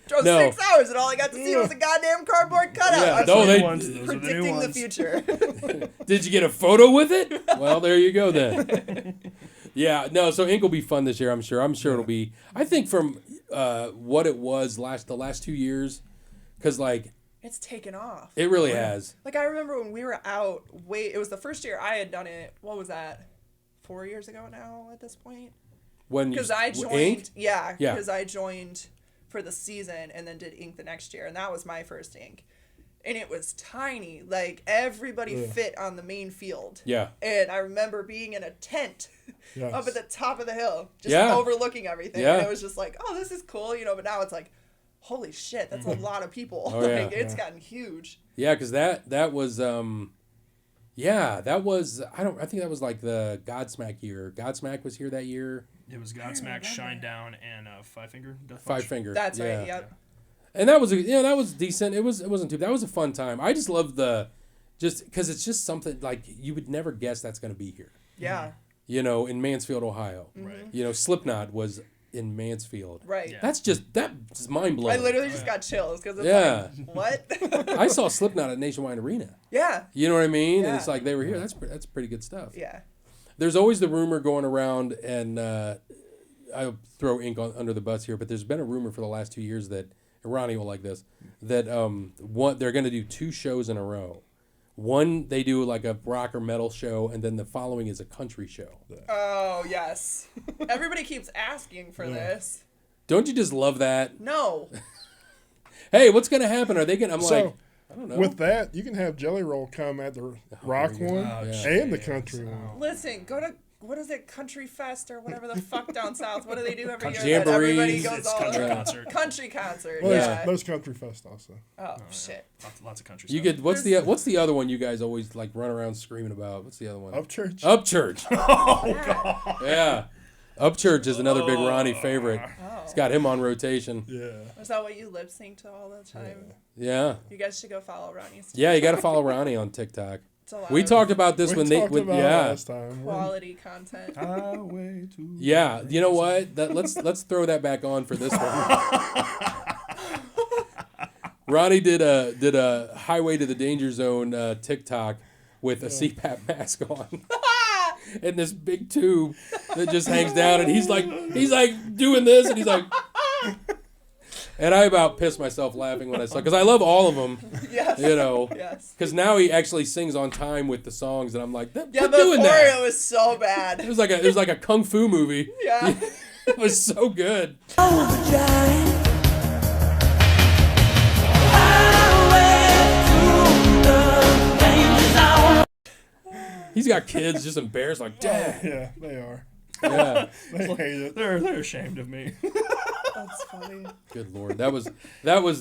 Drove No. 6 hours and all I got to see was a goddamn cardboard cutout. Yeah, I'm no, Those are they- the ones- those are the new predicting the ones. future. Did you get a photo with it? Well, there you go then. Yeah, no. So Ink will be fun this year. I'm sure. It'll be. I think from what it was the last 2 years, because It's taken off. it really has. Like, I remember when we were out, it was the first year I had done it. What was that? 4 years ago now at this point? When you Because I joined. Ink? Yeah, Yeah. because I joined for the season and then did Ink the next year. And that was my first Ink. And it was tiny. Like, everybody fit on the main field. Yeah. And I remember being in a tent Yes. up at the top of the hill, just Yeah. overlooking everything. Yeah. And it was just like, oh, this is cool, but now it's like, holy shit, that's a lot of people. Oh, yeah. Like, it's gotten huge. Yeah, because that was that was I think that was like the Godsmack year. Godsmack was here that year. It was Godsmack, Shine Down, and Five Finger Death Five Punch. Finger. That's yeah. right, yep. And that was that was decent. It wasn't too. That was a fun time. I just love because it's just something like you would never guess that's going to be here. Yeah, In Mansfield, Ohio. Right. Slipknot was in Mansfield. right. Yeah. That's mind blowing. I literally just got chills because it's Yeah. like, what? I saw Slipknot at Nationwide Arena. Yeah, You know what I mean? And Yeah. it's like they were here. That's pretty good stuff. yeah. There's always the rumor going around, and I'll throw Ink under the bus here, but there's been a rumor for the last 2 years that Ronnie will like this. That they're going to do 2 shows in a row. One, they do like a rock or metal show, and then the following is a country show. Oh, yes. Everybody keeps asking for this. Don't you just love that? No. Hey, what's going to happen? Are they going to... I'm like, I don't know. With that, you can have Jelly Roll come at the rock one and the country one. Listen, go to... What is it? Country Fest or whatever the fuck down south. What do they do every year? Jamboree. That everybody goes It's all country over? concert. Country concert. Well, yeah. there's Country Fest also. Oh, shit. Lots of country You stuff. get what's the other one you guys always like run around screaming about? What's the other one? Upchurch. Upchurch. Oh God. Yeah. Upchurch is another big Ronnie favorite. It's got him on rotation. Yeah. Is that what you lip sync to all the time? Yeah. You guys should go follow Ronnie's. Yeah, you got to follow Ronnie on TikTok. It's a lot We of talked about this We when they talked about it yeah. last time. quality content. Highway to Yeah, you know what? Let's throw that back on for this one. Ronnie did a Highway to the Danger Zone TikTok with a CPAP mask on. And this big tube that just hangs down, and he's like doing this, and he's like, and I about pissed myself laughing when I saw, because I love all of them, Yes. you know, Yes. because now he actually sings on time with the songs, and I'm like, Yeah, quit before doing that. it was so bad. It was like a kung fu movie. Yeah. It was so good. He's got kids just embarrassed, like, Dad. Yeah, they are. Yeah. They hate it. They're ashamed of me. That's funny. Good Lord, that was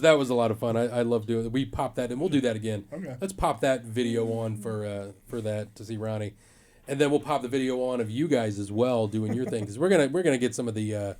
a lot of fun. I love doing it. We pop that, and we'll do that again. Okay. Let's pop that video on for that to see Ronnie, and then we'll pop the video on of you guys as well doing your thing, because we're gonna get some of the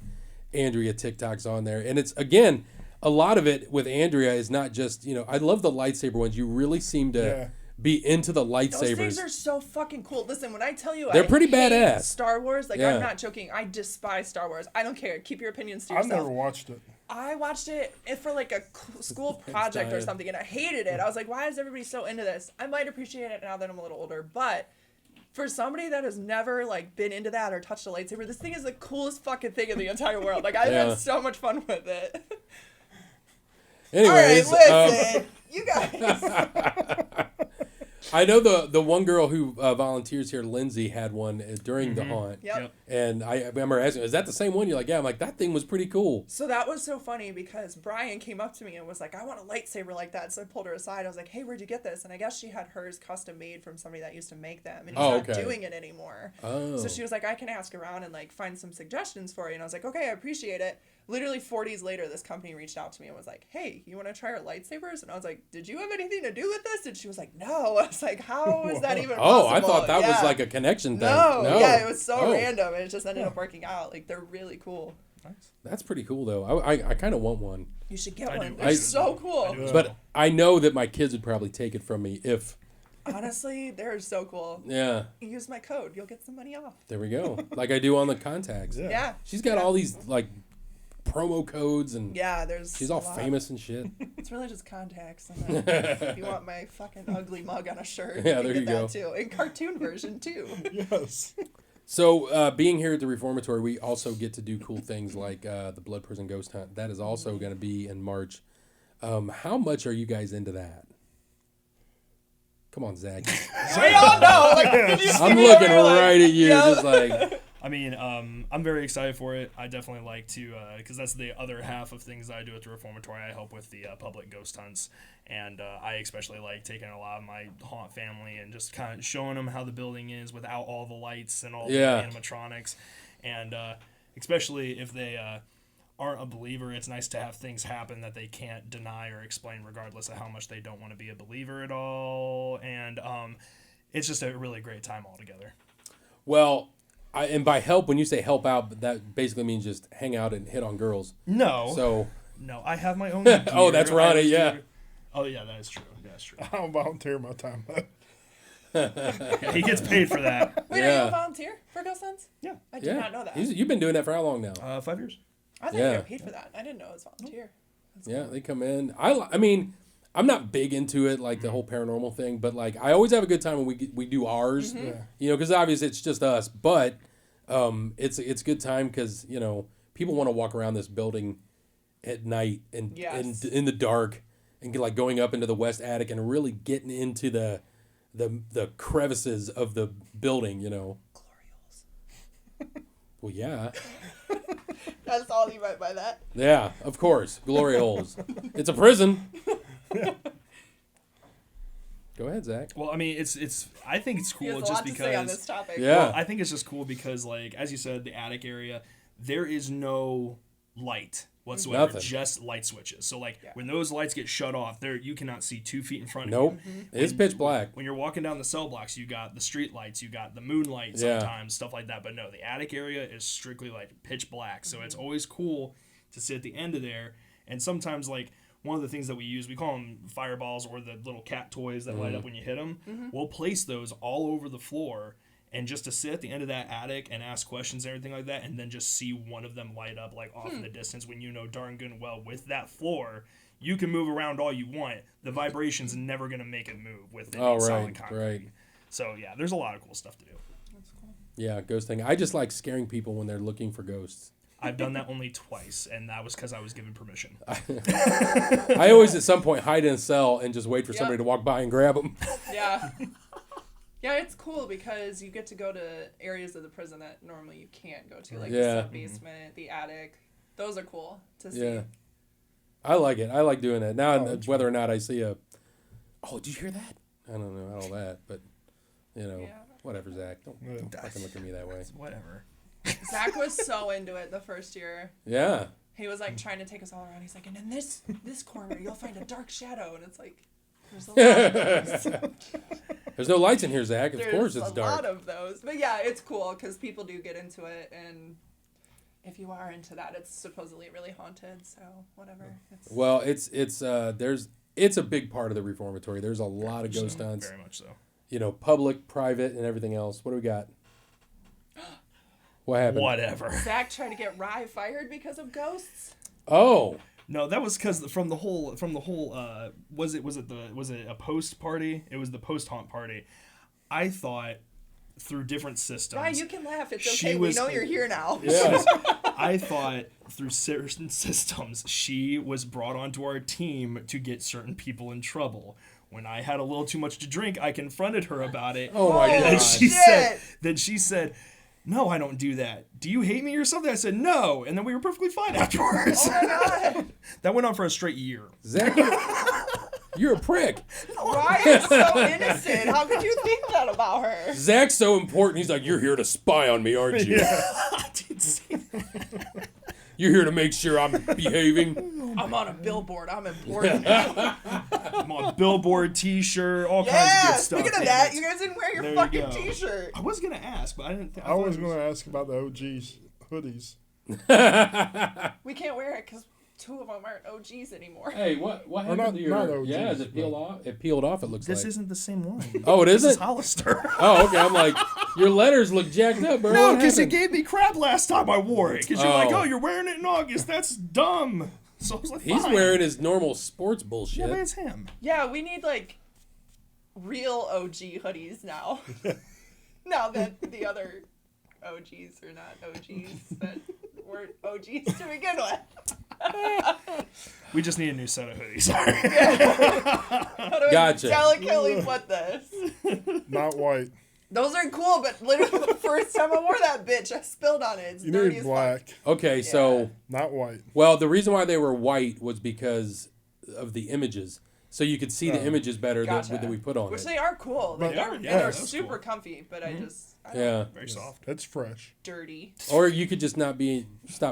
Andrea TikToks on there, and it's again a lot of it with Andrea is not just I love the lightsaber ones. You really seem to be into the Those lightsabers. things are so fucking cool. Listen, when I tell you They're I pretty hate badass. Star Wars, like Yeah. I'm not joking. I despise Star Wars. I don't care. Keep your opinions to I've yourself. never watched it. I watched it for like a school project or dying. something, and I hated it. I was like, why is everybody so into this? I might appreciate it now that I'm a little older, but for somebody that has never like been into that or touched a lightsaber, this thing is the coolest fucking thing in the entire world. Like I've had so much fun with it. Anyways, All right, listen, you guys. I know the one girl who volunteers here, Lindsay, had one during the haunt. Yep. And I remember asking, is that the same one? You're like, yeah. I'm like, that thing was pretty cool. So that was so funny because Brian came up to me and was like, I want a lightsaber like that. So I pulled her aside. I was like, hey, where'd you get this? And I guess she had hers custom made from somebody that used to make them. And he's not doing it anymore. Oh. So she was like, I can ask around and like find some suggestions for you. And I was like, okay, I appreciate it. Literally 4 days later, this company reached out to me and was like, hey, you want to try our lightsabers? And I was like, did you have anything to do with this? And she was like, no. I was like, how is that even possible? Oh, I thought that was like a connection thing. No, yeah, it was so random. And it just ended up working out. Like, they're really cool. Nice. That's pretty cool, though. I kind of want one. You should get I one. do. They're so cool. I do as But well. I know that my kids would probably take it from me if... Honestly, they're so cool. Yeah, Use my code. You'll get some money off. there we go. Like I do on the contacts. Yeah. She's got all these, like, promo codes, and Yeah, there's she's all a lot. famous and shit. It's really just contacts. And then if you want my fucking ugly mug on a shirt, Yeah, you there can you get go. that too. In cartoon version too. Yes. So, being here at the Reformatory, we also get to do cool things like the Blood Prison Ghost Hunt. That is also going to be in March. How much are you guys into that? Come on, Zach. We all know. Like, you see I'm me looking over, like, right at you, yeah. just like... I mean, I'm very excited for it. I definitely like to, because that's the other half of things that I do at the Reformatory. I help with the public ghost hunts, and I especially like taking a lot of my haunt family and just kind of showing them how the building is without all the lights and all the animatronics, and especially if they aren't a believer, it's nice to have things happen that they can't deny or explain, regardless of how much they don't want to be a believer at all, and it's just a really great time altogether. Well... and by help, when you say help out, that basically means just hang out and hit on girls. No. So, No, I have my own. Oh, that's gear. Ronnie, I yeah. do- Oh yeah, that is true. That's true. I don't volunteer my time. Yeah, he gets paid for that. Wait, are Yeah. you a volunteer for ghost hunts? Yeah. I did not know that. You've been doing that for how long now? 5 years. I thought you were paid for that. I didn't know it was volunteer. That's Yeah, cool. they come in. I mean, I'm not big into it, like the whole paranormal thing, but like I always have a good time when we do ours. Mm-hmm. Yeah. You know, because obviously it's just us, but it's a good time because people want to walk around this building at night and Yes. in the dark and like going up into the west attic and really getting into the crevices of the building, you know. Well, yeah. That's all you meant by that. Yeah, of course. Glory holes. It's a prison. Go ahead, Zach. Well, I mean, I think it's He cool has a just lot to say on because. this topic. Yeah. Well, I think it's just cool because, like, as you said, the attic area, there is no light whatsoever, Nothing. just light switches. So, like, Yeah. when those lights get shut off, there you cannot see 2 feet in front of Nope. you. It's pitch black. When you're walking down the cell blocks, you got the street lights, you got the moonlight Yeah. sometimes, stuff like that. But no, the attic area is strictly like pitch black. So it's always cool to sit at the end of there. And sometimes, like, one of the things that we use, we call them fireballs or the little cat toys that light up when you hit them. We'll place those all over the floor. And just to sit at the end of that attic and ask questions and everything like that, and then just see one of them light up like off in the distance when you know darn good and well with that floor, you can move around all you want. The vibration's never going to make it move with Oh, solid right, concrete. right. So, yeah, there's a lot of cool stuff to do. Yeah, ghost thing. I just like scaring people when they're looking for ghosts. I've done that only twice, and that was because I was given permission. I always at some point hide in a cell and just wait for somebody to walk by and grab them. Yeah. Yeah, it's cool because you get to go to areas of the prison that normally you can't go to, like the Yeah. sub-basement, the attic. Those are cool to see. Yeah. I like it. I like doing it. Now, that's whether or not I see a, oh, did you hear that? I don't know all that, but, you know, Yeah. whatever, Zach. Don't fucking look at me that way. Whatever. Zach was so into it the first year. Yeah. He was like trying to take us all around. He's like, and in this corner, you'll find a dark shadow. And it's like, there's a lot of those. There's no lights in here, Zach. Of course it's a dark. lot of those. But yeah, it's cool because people do get into it. And if you are into that, it's supposedly really haunted. So whatever. It's, Well, it's a big part of the reformatory. There's a lot of ghost hunts. Very much so. You know, public, private, and everything else. What do we got? What happened? Whatever. Zach tried to get Rye fired because of ghosts. Oh, No, that was because from the whole was it a post party? It was the post haunt party. I thought through different systems. Rye, you can laugh. It's She okay. was- We know you're here now. yeah. I thought through certain systems she was brought onto our team to get certain people in trouble. When I had a little too much to drink, I confronted her about it. Oh my and God. then she said, "No, I don't do that. Do you hate me or something?" I said, "No," and then we were perfectly fine afterwards. Oh my God. That went on for a straight year. Zach, you're a prick. Rye is so innocent. How could you think that about her? Zach's so important. He's like, you're here to spy on me, aren't you? I didn't say that. You're here to make sure I'm behaving. I'm on a billboard. I'm important now. I'm on billboard, T-shirt, all kinds Yeah, of good stuff. speaking of Damn that, it. you guys didn't wear your There you fucking go. t-shirt. I was gonna ask, but I didn't. I was going to ask about the OG's hoodies. We can't wear it because 2 of them aren't OGs anymore. Hey, what happened not- to your? not OGs, yeah, is it peeled off? It peeled off. It looks This like. isn't the same one. Oh, it This is isn't. Hollister. Oh, okay. I'm like, your letters look jacked up, bro. No, What because it happened? gave me crap last time I wore it. Because you're like, Oh. oh, you're wearing it in August. That's dumb. So I was like, He's fine. wearing his normal sports Yeah, bullshit. but it's him. Yeah, we need like real OG hoodies now. Now that the other OGs are not OGs that weren't OGs to begin with. We just need a new set of hoodies. How do Gotcha. I delicately put this? Not white. Those are cool, but literally the first time I wore that bitch, I spilled on it. It's You dirty need as black, fuck. Okay, so not white. well, the reason why they were white was because of the images, so you could see the images better Gotcha. that we put on Which it. they are cool. They But- are, Yeah, and that they're was super cool. comfy, but I just I don't Yeah, Very soft. That's fresh. dirty. or you could just stop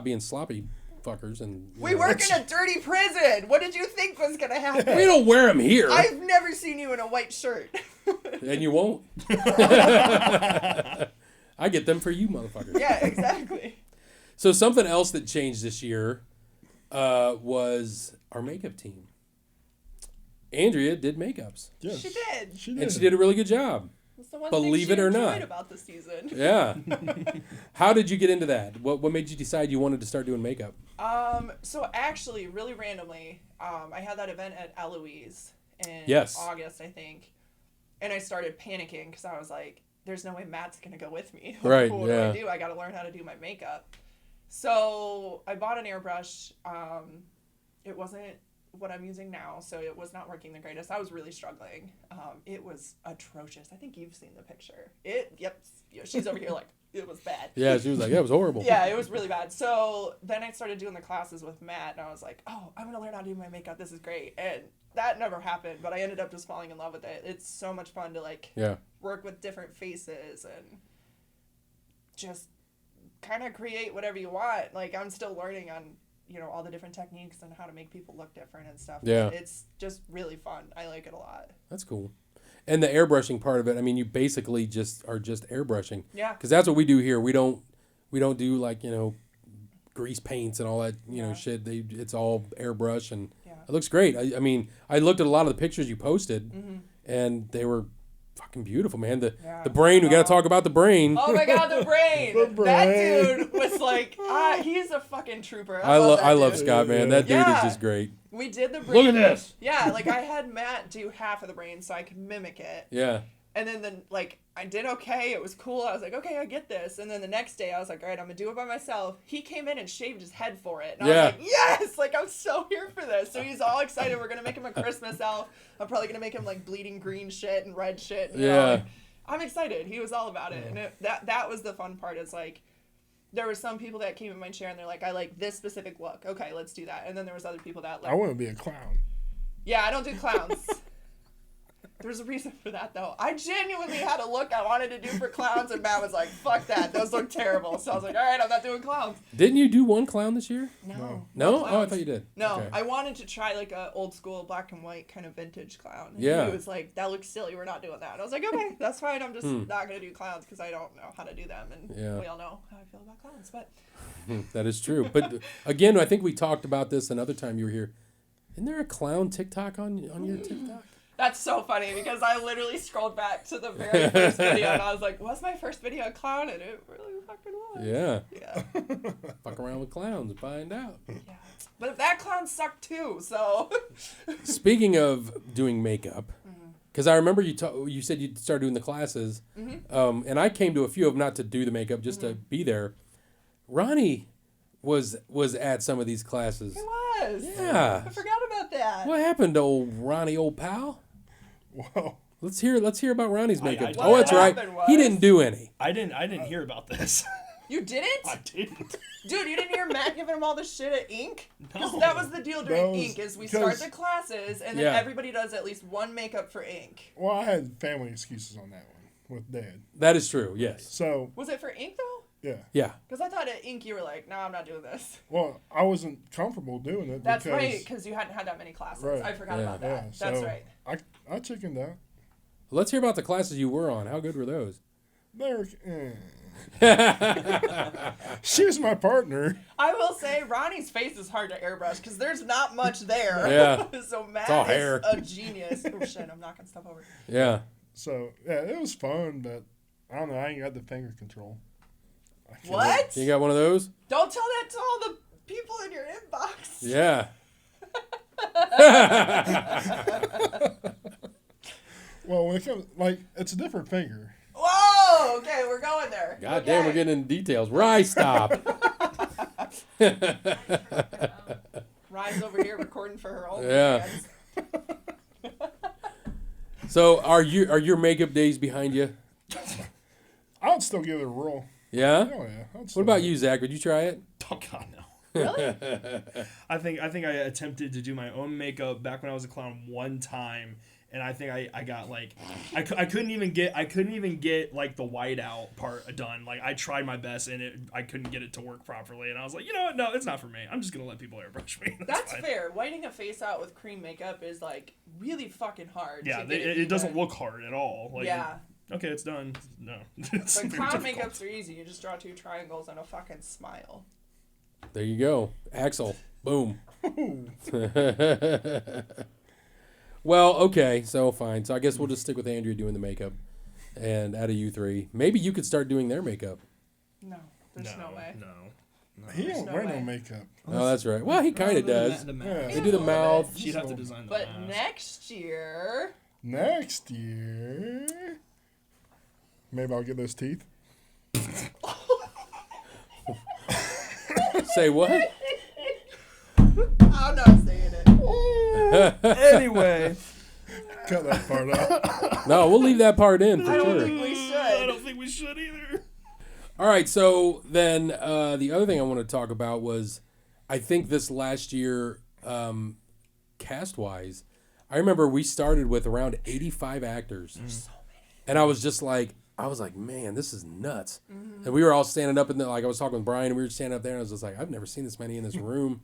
being sloppy fuckers and. We work in a dirty prison. What did you think was gonna happen? We don't wear them here, I've never seen you in a white shirt. and you won't. I get them for you, motherfuckers. Yeah, exactly. So something else that changed this year was our makeup team. Andrea did makeups, Yes. She did. She did. and she did a really good job. That's the one Believe thing it or she not. enjoyed about the season. Yeah. How did you get into that? What made you decide you wanted to start doing makeup? So actually, really randomly, I had that event at Eloise in Yes. August, I think, and I started panicking because I was like, "There's no way Matt's gonna go with me. Right, What yeah. do I do? I got to learn how to do my makeup." So I bought an airbrush, it wasn't what I'm using now, so it was not working the greatest. I was really struggling. It was atrocious. I think you've seen the picture. She's over here like, it was bad. Yeah, she was like, yeah, it was horrible. Yeah, it was really bad. So then I started doing the classes with Matt, and I was like, oh, I'm going to learn how to do my makeup. This is great. And that never happened, but I ended up just falling in love with it. It's so much fun to, like, work with different faces and just kind of create whatever you want. Like, I'm still learning on, you know, all the different techniques and how to make people look different and stuff. Yeah. It's just really fun. I like it a lot. That's cool. And the airbrushing part of it, I mean, you basically just are just airbrushing. Yeah. Because that's what we do here. We don't do, like, you know, grease paints and all that, you know, shit. It's all airbrush, and it looks great. I mean, I looked at a lot of the pictures you posted, and they were fucking beautiful, man. The brain, we got to talk about the brain. Oh my god, the brain! The brain. That dude was like, he's a fucking trooper. I love dude. Scott, man. That dude is just great. We did the brain. Look at this. Yeah, like I had Matt do half of the brain so I could mimic it. Yeah. And then like I did okay. It was cool. I was like, okay, I get this. And then the next day I was like, all right, I'm gonna do it by myself. He came in and shaved his head for it. And I was like, yes! Like I'm so here for this. So he's all excited. We're gonna make him a Christmas elf. I'm probably gonna make him like bleeding green shit and red shit. You know? Like, I'm excited. He was all about it. And that was the fun part, is like, there were some people that came in my chair and they're like, I like this specific look. Okay, let's do that. And then there was other people that like, I want to be a clown. yeah, I don't do clowns. There's a reason for that, though. I genuinely had a look I wanted to do for clowns, and Matt was like, fuck that. Those look terrible. So I was like, all right, I'm not doing clowns. Didn't you do one clown this year? No? Oh, I thought you did. No, Okay. I wanted to try like a old school black and white kind of vintage clown. And Yeah. he was like, that looks silly. We're not doing that. And I was like, okay, that's fine. I'm just not going to do clowns because I don't know how to do them. And we all know how I feel about clowns. But That is true. But again, I think we talked about this another time you were here. Isn't there a clown TikTok on your TikTok? that's so funny because I literally scrolled back to the very first video and I was like, was my first video a clown? And it really fucking was. Yeah. Yeah. Fuck around with clowns and find out. Yeah. But if that clown sucked too, so. Speaking of doing makeup, because I remember you said you started doing the classes, and I came to a few of them, not to do the makeup, just to be there. Ronnie was at some of these classes. It was. Yeah. I forgot about that. What happened to old Ronnie, old pal? Whoa. Let's hear about Ronnie's makeup. I- Oh, that's what right. happened was- He didn't do any. I didn't hear about this. You didn't? I didn't. Dude, you didn't hear Matt giving him all the shit at Ink? Because No. that was the deal during That was- Ink, is we start 'cause- the classes, and then Yeah. everybody does at least one makeup for Ink. Well, I had family excuses on that one with Dad. That is true. Yes. So, Was it for Ink, though? yeah. Yeah. Because I thought at Ink you were like, no, I'm not doing this. Well, I wasn't comfortable doing it. That's because, right, because you hadn't had that many classes. Right. I forgot Yeah. about that. Yeah, That's so right. I chickened out. Let's hear about the classes you were on. How good were those? There. She was my partner. I will say, Ronnie's face is hard to airbrush because there's not much there. Yeah. So Matt all is hair. a genius. Oh shit, I'm knocking stuff over. Yeah. So, yeah, it was fun, but I don't know. I ain't got the finger control. I can't- What? You got one of those? Don't tell that to all the people in your inbox. Yeah. Well, when it comes, like, it's a different finger. Whoa! Okay, we're going there. God damn, we're getting into details. Rye, stop. Ryan's over here recording for her own Yeah. fans. So, are your makeup days behind you? I would still give it a roll. Yeah. Oh, yeah. What about you, Zach? Would you try it? Oh God, no. Really? I think I attempted to do my own makeup back when I was a clown one time, and I think I got like I couldn't even get like the white out part done. Like I tried my best and I couldn't get it to work properly, and I was like, you know what, no, it's not for me. I'm just gonna let people airbrush me. That's fine. fair. Whiting a face out with cream makeup is like really fucking hard. Yeah, to get it doesn't even. look hard at all. Like, Yeah. Okay, it's done. No. It's But very clown difficult. makeups are easy. You just draw two triangles and a fucking smile. There you go. Axel. Boom. Well, okay. So, fine. So, I guess we'll just stick with Andrea doing the makeup. And out of you three, maybe you could start doing their makeup. No, there's no way. No. He don't no wear way. no makeup. Oh, that's right. Well, he kind of does. The Yeah. They do the mouth. She'd have to design the But mask. next year, Next year, maybe I'll get those teeth. Say what? I'm not saying Anyway. Cut that part out. No, we'll leave that part in for I don't sure. think we should. I don't think we should either. All right, so then the other thing I want to talk about was, I think this last year, cast-wise, I remember we started with around 85 actors. So many. And I was like, man, this is nuts. Mm-hmm. And we were all standing up, like I was talking with Brian, and we were standing up there, and I was just like, I've never seen this many in this room.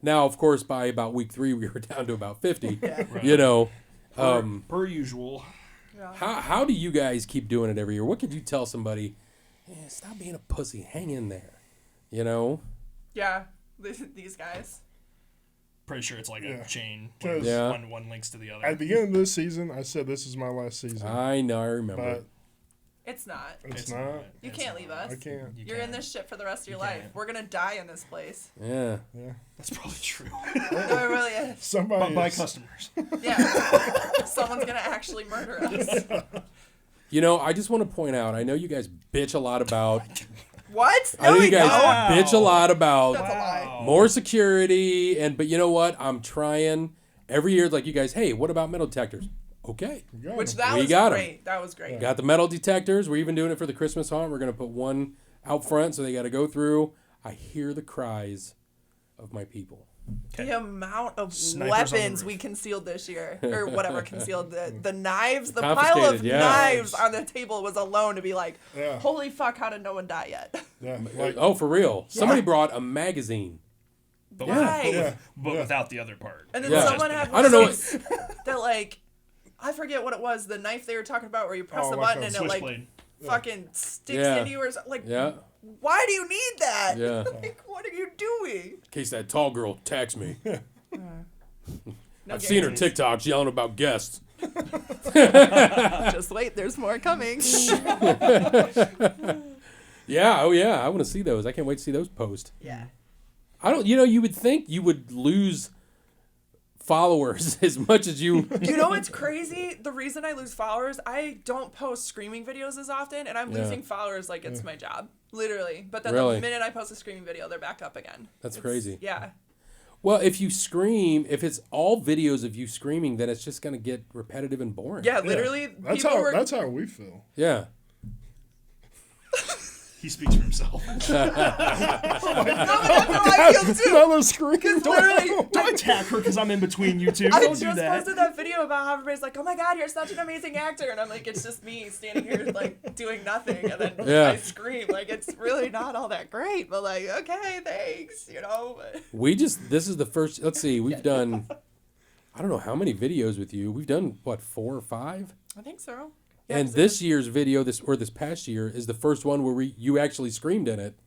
Now, of course, by about week 3, we were down to about 50, you know. Per usual. Yeah. How do you guys keep doing it every year? What could you tell somebody? Stop being a pussy. Hang in there. You know? Yeah. These guys. Pretty sure it's like a chain. 'Cause One links to the other. At the beginning of this season, I said this is my last season. I know. I remember. But It's not. it's not. You can't leave us. I can't. You're in this shit for the rest of your life. can't. We're gonna die in this place. Yeah. Yeah. That's probably true. No, it really is. Somebody. By is- customers. Yeah. Someone's gonna actually murder us. You know, I just want to point out, I know you guys bitch a lot about... What? I know we you guys don't. bitch a lot about That's a lie. more security, but you know what? I'm trying. Every year, like you guys, hey, what about metal detectors? Okay. You got Which him. that We was got 'em. great. That was great. Got the metal detectors. We're even doing it for the Christmas haunt. We're going to put one out front, so they got to go through. I hear the cries of my people. The amount of Snipers on the weapons roof. we concealed this year, or whatever concealed, the knives, the pile Confiscated, of yeah. knives on the table was alone to be like, Yeah. holy fuck, how did no one die yet? Yeah. Like, Oh, for real. Somebody brought a magazine. But, Right. yeah. but without the other part. And then Yeah. someone had I one don't know of those that like, I forget what it was, the knife they were talking about where you press Oh, the like button a and it like Switchblade. fucking sticks Yeah. into you or something. Like, Yeah. why do you need that? Yeah. Like, what are you doing? In case that tall girl attacks me. No I've seen her guarantees. TikToks yelling about guests. Just wait, there's more coming. Yeah, oh yeah, I want to see those. I can't wait to see those post. Yeah. I don't, you would think you would lose followers as much as you. You know what's crazy? The reason I lose followers, I don't post screaming videos as often, and I'm Yeah. losing followers like it's my job. Literally. But then Really? the minute I post a screaming video, they're back up again. That's It's- crazy. Yeah. Well, if you scream, if it's all videos of you screaming, then it's just going to get repetitive and boring. Yeah, literally, That's people how. were... That's how we feel. Yeah. He speaks for himself. No, but that's how I feel too. Another scream. Literally, Don't attack her because I'm in between you two. I Don't just do that. posted that video about how everybody's like, oh my god, you're such an amazing actor. And I'm like, it's just me standing here, like, doing nothing. And then Yeah. I scream. Like, it's really not all that great. But, like, okay, thanks, you know. But This is the first, let's see, we've done, I don't know how many videos with you. We've done, what, 4 or 5? I think so. Yeah, And 'cause this year's video, this past year, is the first one where you actually screamed in it.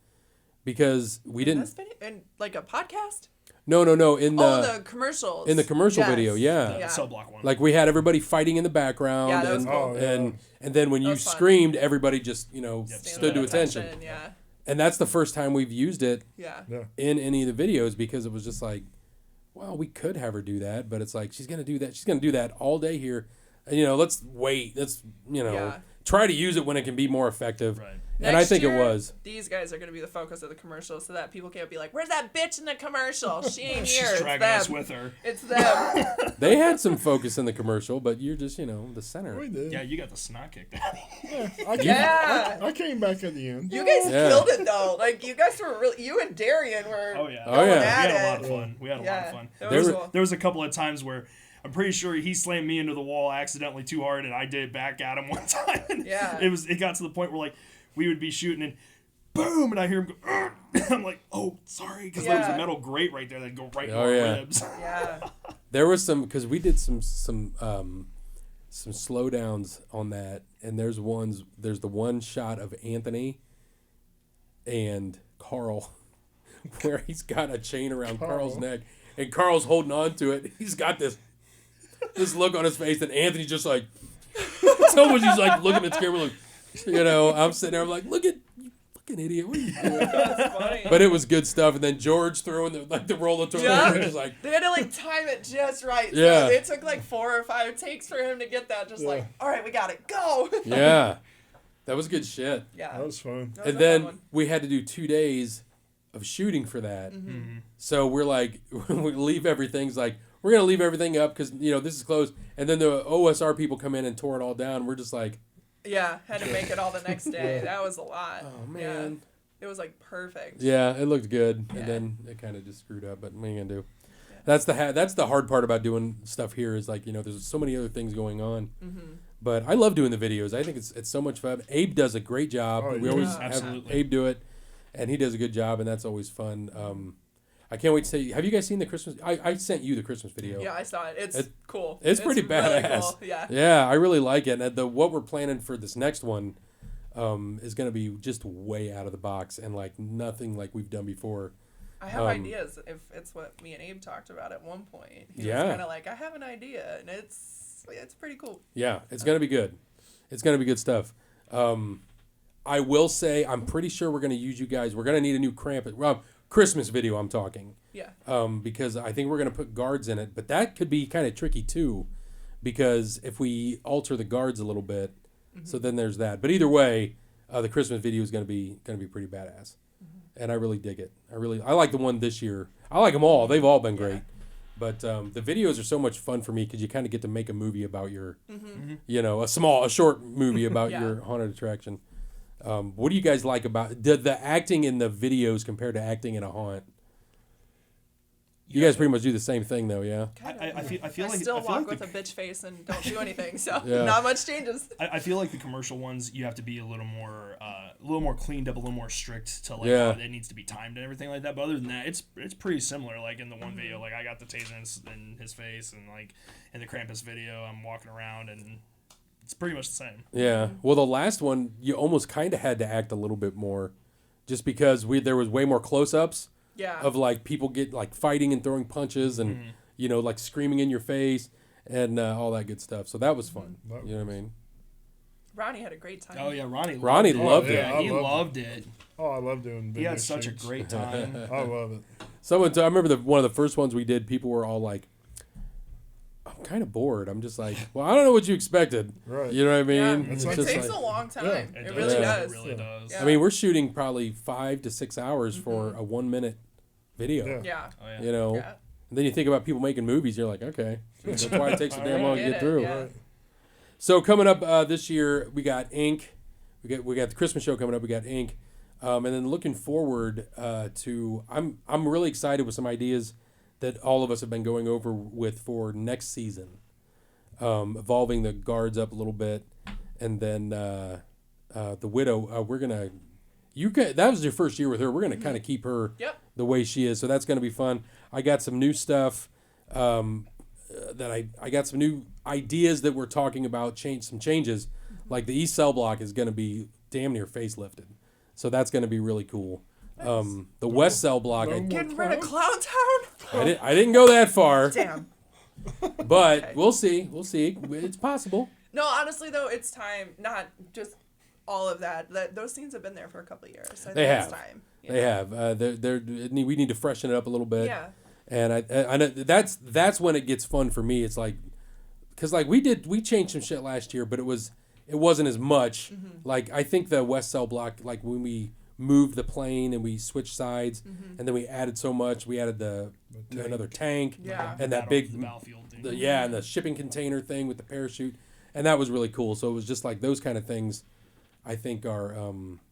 Because we in didn't, this video, in like a podcast? no, in The commercials. in the commercial Yes. video, yeah. Yeah. Cell block one. Like we had everybody fighting in the background, Yeah, that was and, cool. Oh, yeah. and then when That you was fun. screamed, everybody just Stand stood to at attention. Yeah. And that's the first time we've used it Yeah. Yeah. in any of the videos because it was just like, well, we could have her do that, but it's like she's gonna do that. She's gonna do that all day here, and let's wait. Let's Yeah. try to use it when it can be more effective. Right. And I Next think it year, was. These guys are going to be the focus of the commercial so that people can't be like, where's that bitch in the commercial? She ain't She's here. It's dragging us them. with her. It's them. They had some focus in the commercial, but you're just the center. We did. Yeah, you got the snot kicked out. Yeah. I came back at the end. You guys Yeah. killed it, though. Like, you guys were really... You and Darian were... Oh, yeah. Oh, yeah. We at had a it. lot of fun. We had a lot Yeah. of fun. That There was were- cool. There was a couple of times where I'm pretty sure he slammed me into the wall accidentally too hard, and I did it back at him one time. And Yeah. It got to the point where like we would be shooting and boom, and I hear him go. "Ugh." I'm like, oh, sorry, because there was Yeah. a metal grate right there that'd go right in Oh, our yeah. ribs. Yeah. There was some because we did some slowdowns on that, and there's the one shot of Anthony and Carl where he's got a chain around Carl's neck, and Carl's holding on to it. He's got this look on his face, and Anthony's just like, someone's just like looking at the camera, like, I'm sitting there, I'm like, look at you, fucking idiot, what are you doing? That's funny. But it was good stuff, and then George throwing the roll of toilet Yeah. paper, just like. They had to, like, time it just right. So Yeah. it took, like, 4 or 5 takes for him to get that. Just like, all right, we got it. Go. Yeah, that was good shit. Yeah. That was fun. That was And a fun then one. we had to do 2 days of shooting for that. Mm-hmm. So we're like, we leave everything's like, we're gonna leave everything up because this is closed. And then the OSR people come in and tore it all down. We're just like, Yeah, had to make it all the next day. That was a lot. oh man. Yeah. It was like perfect. Yeah, it looked good, Yeah. and then it kind of just screwed up. But what are you gonna do? That's the hard part about doing stuff here is like there's so many other things going on. But I love doing the videos. I think it's so much fun. Abe does a great job. Oh, We yeah. always have Absolutely. Abe do it, and he does a good job, and that's always fun. I can't wait to say. Have you guys seen the Christmas? I sent you the Christmas video. Yeah, I saw it. It's cool. It's pretty really badass. cool. Yeah. Yeah, I really like it. And what we're planning for this next one is going to be just way out of the box and like nothing like we've done before. I have ideas if it's what me and Abe talked about at one point. He Yeah. was kind of like, I have an idea, and it's pretty cool. Yeah, it's going to be good. It's going to be good stuff. I will say, I'm pretty sure we're going to use you guys. We're going to need a new Krampus. Well, Christmas video, I'm talking. Yeah. Because I think we're going to put guards in it. But that could be kind of tricky, too. Because if we alter the guards a little bit, so then there's that. But either way, the Christmas video is going to be pretty badass. And I really dig it. I like the one this year. I like them all. They've all been great. But the videos are so much fun for me because you kind of get to make a movie about your, a short movie about Yeah. your haunted attraction. What do you guys like about the acting in the videos compared to acting in a haunt? You guys pretty much do the same thing though, yeah? I feel I like still I feel walk like with a bitch face and don't do anything, so Yeah. not much changes. I feel like the commercial ones you have to be a little more cleaned up, a little more strict to like Yeah. it needs to be timed and everything like that. But other than that, it's pretty similar. Like in the one video, like I got the taser in his face, and like in the Krampus video, I'm walking around and it's pretty much the same. Yeah. Well, the last one you almost kind of had to act a little bit more, just because there was way more close-ups. Yeah. Of like people get like fighting and throwing punches and like screaming in your face and all that good stuff. So that was fun. You know what I mean? Ronnie had a great time. Oh yeah, Ronnie loved it. Yeah, he I loved loved it. Oh, I love doing video He had such a shoots. great time. I love it. I remember one of the first ones we did. People were all like, "I'm kind of bored." I'm just like, "Well, I don't know what you expected." Right. You know what I mean? Yeah. It's It just takes like- a long time. Yeah. It really does. It really does. Yeah. I mean, we're shooting probably 5 to 6 hours for a 1-minute video. Yeah. Yeah. Oh yeah. You know. Yeah. And then you think about people making movies. You're like, okay, that's why it takes so damn long to Get get it, through. yeah. So coming up this year, we got Ink. We got the Christmas show coming up. We got Ink, and then looking forward to. I'm really excited with some ideas that all of us have been going over with for next season. Evolving the guards up a little bit, and then the widow. We're gonna. That was your first year with her. We're gonna kind of keep her Yep. the way she is. So that's gonna be fun. I got some new stuff. That I got some new ideas that we're talking about. Some changes. Like the East Cell Block is gonna be damn near facelifted. So that's gonna be really cool. The West Cell Block. No more Getting rid of clowns? Clown Town. I didn't go that far, Damn. but we'll see. We'll see. It's possible. No, honestly though, it's time. Not just all of that. Those scenes have been there for a couple of years. I think They it's have. time. They have. We need to freshen it up a little bit. Yeah. And I know that's when it gets fun for me. It's like, cause like we changed some shit last year, but it wasn't as much. Like I think the West Cell Block, like when we moved the plane and we switched sides, and then we added so much. We added another tank, Yeah. and that Battle- big the battlefield thing. and the shipping container thing with the parachute, and that was really cool. So it was just like those kind of things. I think are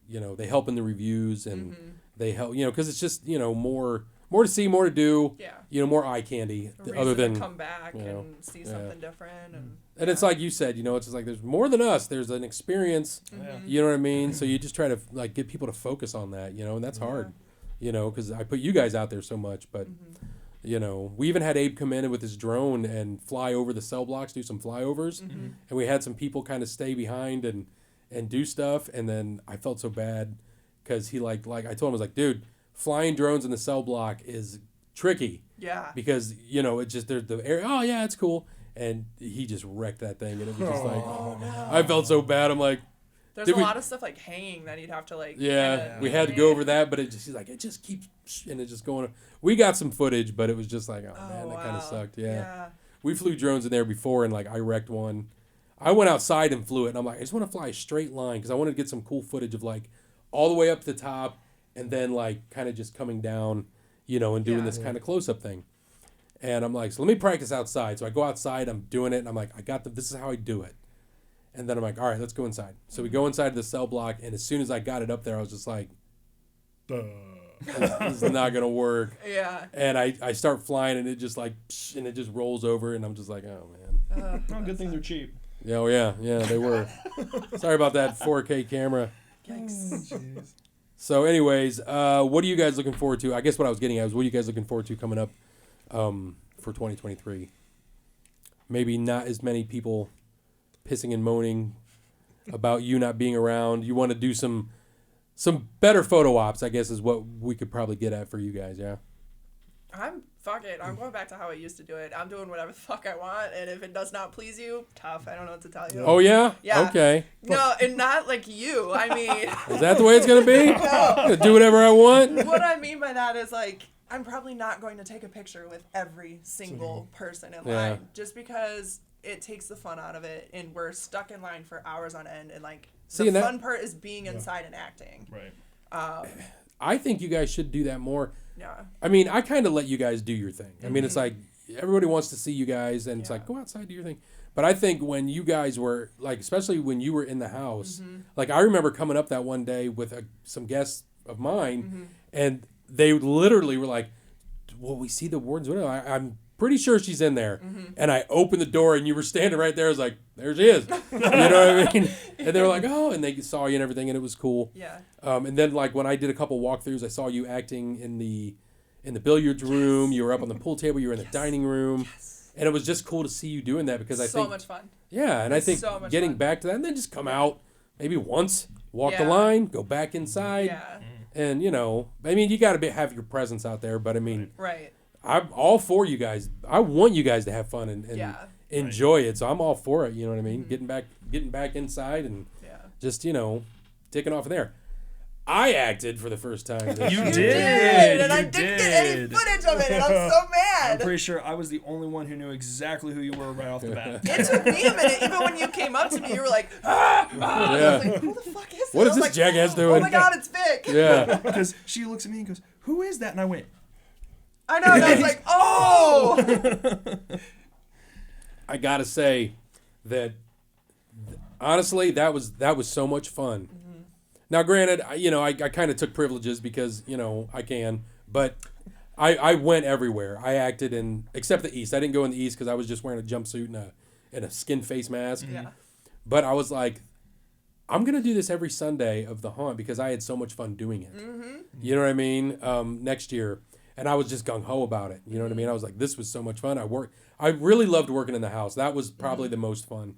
they help in the reviews and they help because it's just more to see, more to do. Yeah. More eye candy A reason other than to come back you know, and see something different and it's like you said, it's just like there's more than us. There's an experience. Yeah. You know what I mean? So you just try to like get people to focus on that, and that's hard. Because I put you guys out there so much, but we even had Abe come in with his drone and fly over the cell blocks, do some flyovers, and we had some people kind of stay behind and do stuff. And then I felt so bad because he like I told him, I was like, dude, flying drones in the cell block is tricky yeah. because it's just there's the air. Oh yeah, it's cool. And he just wrecked that thing, and it was just like, Oh no. I felt so bad. I'm like, There's did a we- lot of stuff like hanging that you'd have to like. yeah, we had to go over that, but it just keeps, and it's just going. We got some footage, but it was just like, oh man, that kind of sucked. Yeah. We flew drones in there before, and like I wrecked one. I went outside and flew it, and I'm like, I just want to fly a straight line because I wanted to get some cool footage of like all the way up to the top, and then like kind of just coming down, and doing this kind of close up thing. And I'm like, so let me practice outside. So I go outside, I'm doing it, and I'm like, this is how I do it. And then I'm like, all right, let's go inside. So we go inside the cell block, and as soon as I got it up there, I was just like, this is not going to work. Yeah. And I start flying, and it just like, and it just rolls over, and I'm just like, oh, man. Oh, good thing they're cheap. Yeah, oh, yeah, they were. Sorry about that 4K camera. Yikes. So anyways, what are you guys looking forward to? I guess what I was getting at was, what are you guys looking forward to coming up for 2023? Maybe not as many people pissing and moaning about you not being around. You want to do some better photo ops, I guess, is what we could probably get at for you guys, yeah? Fuck it. I'm going back to how I used to do it. I'm doing whatever the fuck I want, and if it does not please you, tough. I don't know what to tell you. Oh, yeah? Yeah. Okay. No, and not like you. I mean... Is that the way it's going to be? No. I'm going to do whatever I want? What I mean by that is, like, I'm probably not going to take a picture with every single person in line, just because it takes the fun out of it, and we're stuck in line for hours on end, and, like, the fun part is being inside and acting. Right. I think you guys should do that more. Yeah. I mean, I kind of let you guys do your thing. I mean, it's like everybody wants to see you guys, and it's like, go outside, do your thing. But I think when you guys were, like, especially when you were in the house, like, I remember coming up that one day with some guests of mine, and they literally were like, well, we see the Wardens Widow. I'm pretty sure she's in there. And I opened the door, and you were standing right there. I was like, there she is. You know what I mean? And they were like, oh, and they saw you and everything, and it was cool. Yeah. And then, like, when I did a couple walkthroughs, I saw you acting in the billiards room. You were up on the pool table. You were in the dining room. And it was just cool to see you doing that, because I think... So much fun. Yeah, and I think so much getting fun. back to that, and then just come out maybe once, walk the Yeah. line, go back inside. Yeah. And, you know, I mean, you got to have your presence out there, but I mean... Right. I'm all for you guys. I want you guys to have fun and enjoy it. So I'm all for it. You know what I mean? Getting back inside and just, you know, taking off of there. I acted for the first time. You You did. did, and You I didn't get any footage of it, and I'm so mad. I'm pretty sure I was the only one who knew exactly who you were right off the bat. It took me a minute. Even when you came up to me, you were like, ah! I was like, who the fuck is this? What is I was this like, jackass doing? Oh my god, it's Vic. Yeah. Because she looks at me and goes, "Who is that?" And I went, I know, and I was like, oh! I gotta say that honestly, that was so much fun. Now, granted, I kind of took privileges because I can, but I went everywhere. I acted in except the East. I didn't go in the East because I was just wearing a jumpsuit and a skin face mask. Yeah. But I was like, I'm gonna do this every Sunday of the haunt because I had so much fun doing it. You know what I mean? Next year. And I was just gung-ho about it. You know what I mean? I was like, this was so much fun. I really loved working in the house. That was probably the most fun.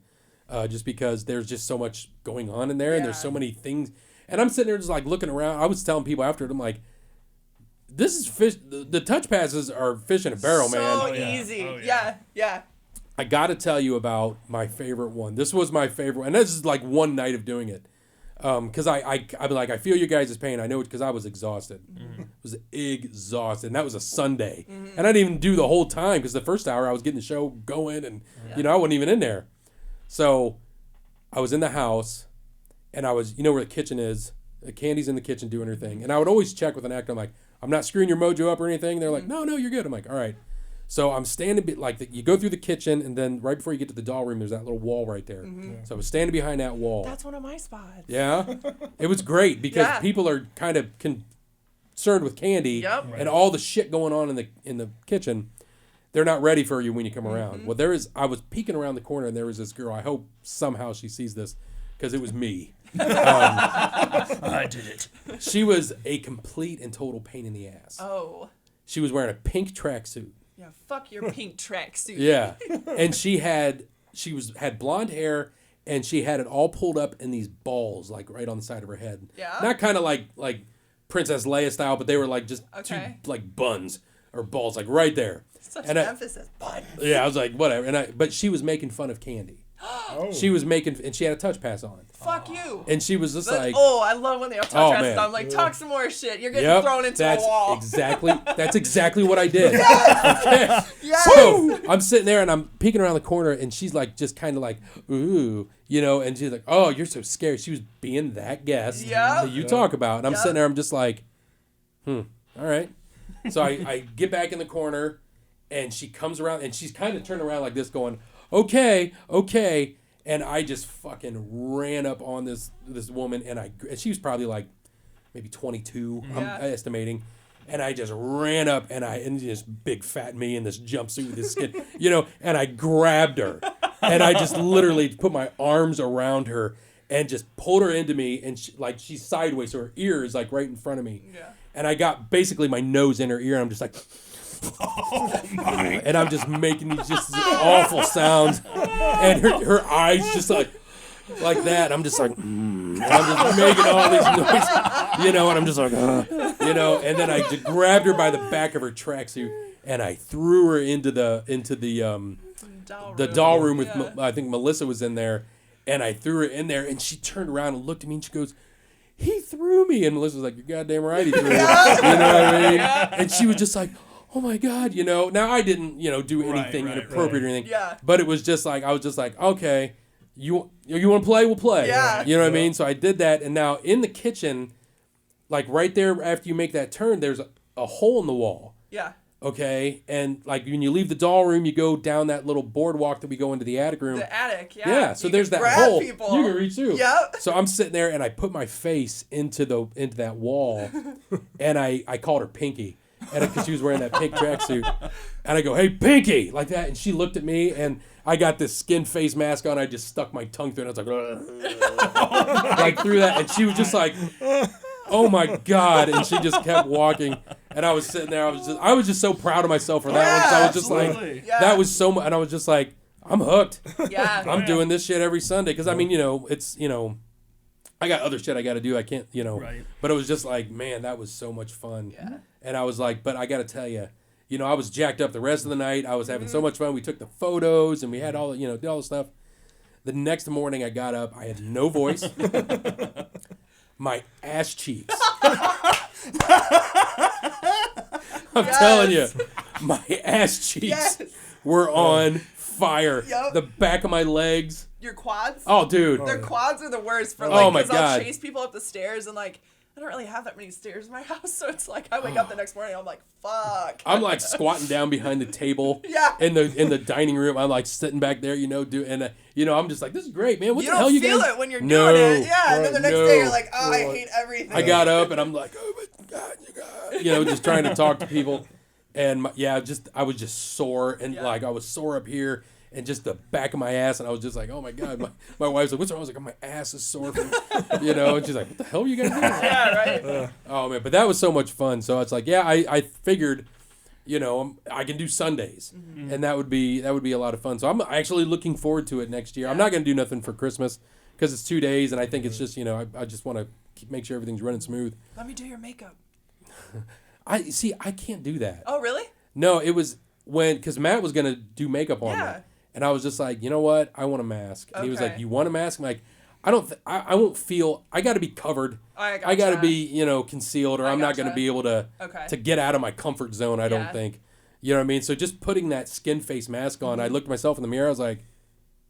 Just because there's just so much going on in there, and there's so many things. And I'm sitting there just like looking around. I was telling people after it, I'm like, this is fish. The touch passes are fish in a barrel, man. So easy. Oh, Yeah. I got to tell you about my favorite one. This was my favorite one. And this is like one night of doing it. Because I'm like, I feel you guys' pain. I know it because I was exhausted. I was exhausted. And that was a Sunday. And I didn't even do the whole time because the first hour I was getting the show going and, I wasn't even in there. So I was in the house and I was, where the kitchen is. Candy's in the kitchen doing her thing. And I would always check with an actor. I'm like, I'm not screwing your mojo up or anything. They're like, no, you're good. I'm like, all right. So I'm standing, you go through the kitchen, and then right before you get to the doll room, there's that little wall right there. So I was standing behind that wall. That's one of my spots. Yeah. It was great because people are kind of concerned with Candy and all the shit going on in the kitchen. They're not ready for you when you come around. Well, I was peeking around the corner, and there was this girl. I hope somehow she sees this because it was me. I did it. She was a complete and total pain in the ass. Oh. She was wearing a pink tracksuit. Yeah, fuck your pink tracksuit. Yeah, and she had blonde hair, and she had it all pulled up in these balls, like right on the side of her head. Yeah. Not kind of like Princess Leia style, but they were like just two Okay. like buns or balls, like right there. Such And an emphasis. Bud. Yeah, I was like, whatever. But she was making fun of Candy. Oh. She was making, and she had a touch pass on. Fuck you. And she was just like, I love when they have touch passes. man. I'm like, talk some more shit. You're getting yep, thrown into that's a wall. that's exactly what I did. Okay. Yes. So I'm sitting there and I'm peeking around the corner and she's like, just kind of like, ooh, and she's like, oh, you're so scary. She was being that guest that you talk about. And I'm sitting there, I'm just like, all right. So I get back in the corner and she comes around, and she's kind of turned around like this going, okay. And I just fucking ran up on this woman, and she was probably like maybe 22, I'm estimating. And I just ran up, and this big fat me in this jumpsuit with this skin, and I grabbed her. And I just literally put my arms around her and just pulled her into me. And she's sideways, so her ear is like right in front of me. Yeah. And I got basically my nose in her ear, and I'm just like, oh my. And I'm just making these just awful sounds. And her eyes just like that. I'm just like, and I'm just making all these noises, and I'm just like, and then I just grabbed her by the back of her tracksuit and I threw her into the doll room with, I think Melissa was in there, and I threw her in there, and she turned around and looked at me and she goes, he threw me. And Melissa was like, you're goddamn right he threw me. You know what I mean? And she was just like, oh my God, Now I didn't, do anything inappropriate or anything. Yeah. But it was just like, I was just like, okay, you want to play? We'll play. Yeah. You know what I mean? So I did that, and now in the kitchen, like right there after you make that turn, there's a hole in the wall. Yeah. Okay, and like when you leave the doll room, you go down that little boardwalk that we go into the attic room. The attic, yeah. Yeah, so there's that hole. People. You can reach through. Yep. So I'm sitting there, and I put my face into that wall, and I called her Pinky, and because she was wearing that pink tracksuit, and I go, hey Pinky, like that, and she looked at me, and I got this skin face mask on. I just stuck my tongue through it. And I was like, like through that, and she was just like, oh my God, and she just kept walking, and I was sitting there. I was just so proud of myself for that one. So I was just like, that was so much, and I was just like, I'm hooked. Yeah, I'm doing this shit every Sunday because I mean, it's I got other shit I got to do. I can't, Right. But it was just like, man, that was so much fun. Yeah. And I was like, but I got to tell you. I was jacked up the rest of the night. I was having so much fun. We took the photos and we had all, did all the stuff. The next morning I got up. I had no voice. My ass cheeks. I'm telling you, my ass cheeks were on fire. Yep. The back of my legs. Your quads? Oh, dude. Their quads are the worst for like, because I'll chase people up the stairs and like, I don't really have that many stairs in my house, so it's like I wake up the next morning, I'm like, fuck. I'm like squatting down behind the table in the dining room. I'm like sitting back there, I'm just like, this is great, man. What the hell you guys? You don't feel it when you're doing it. Yeah, and then the next day you're like, oh, I hate everything. I got up and I'm like, oh my God, you God. Just trying to talk to people. And I was just sore and like I was sore up here. And just the back of my ass, and I was just like, oh my God. My wife's like, what's wrong? I was like, oh, my ass is sore from, and she's like, what the hell are you guys doing? Yeah, right. Oh man, but that was so much fun. So it's like, I figured, I can do Sundays, and that would be a lot of fun. So I'm actually looking forward to it next year. I'm not gonna do nothing for Christmas because it's 2 days, and I think it's just, I just want to make sure everything's running smooth. Let me do your makeup. I can't do that. Oh really? No, it was because Matt was gonna do makeup on me. And I was just like, you know what? I want a mask. And he was like, you want a mask? I'm like, I won't feel, I got to be covered. I got to be, concealed or I'm not going to be able to get out of my comfort zone, I don't think. You know what I mean? So just putting that skin face mask on, I looked at myself in the mirror. I was like,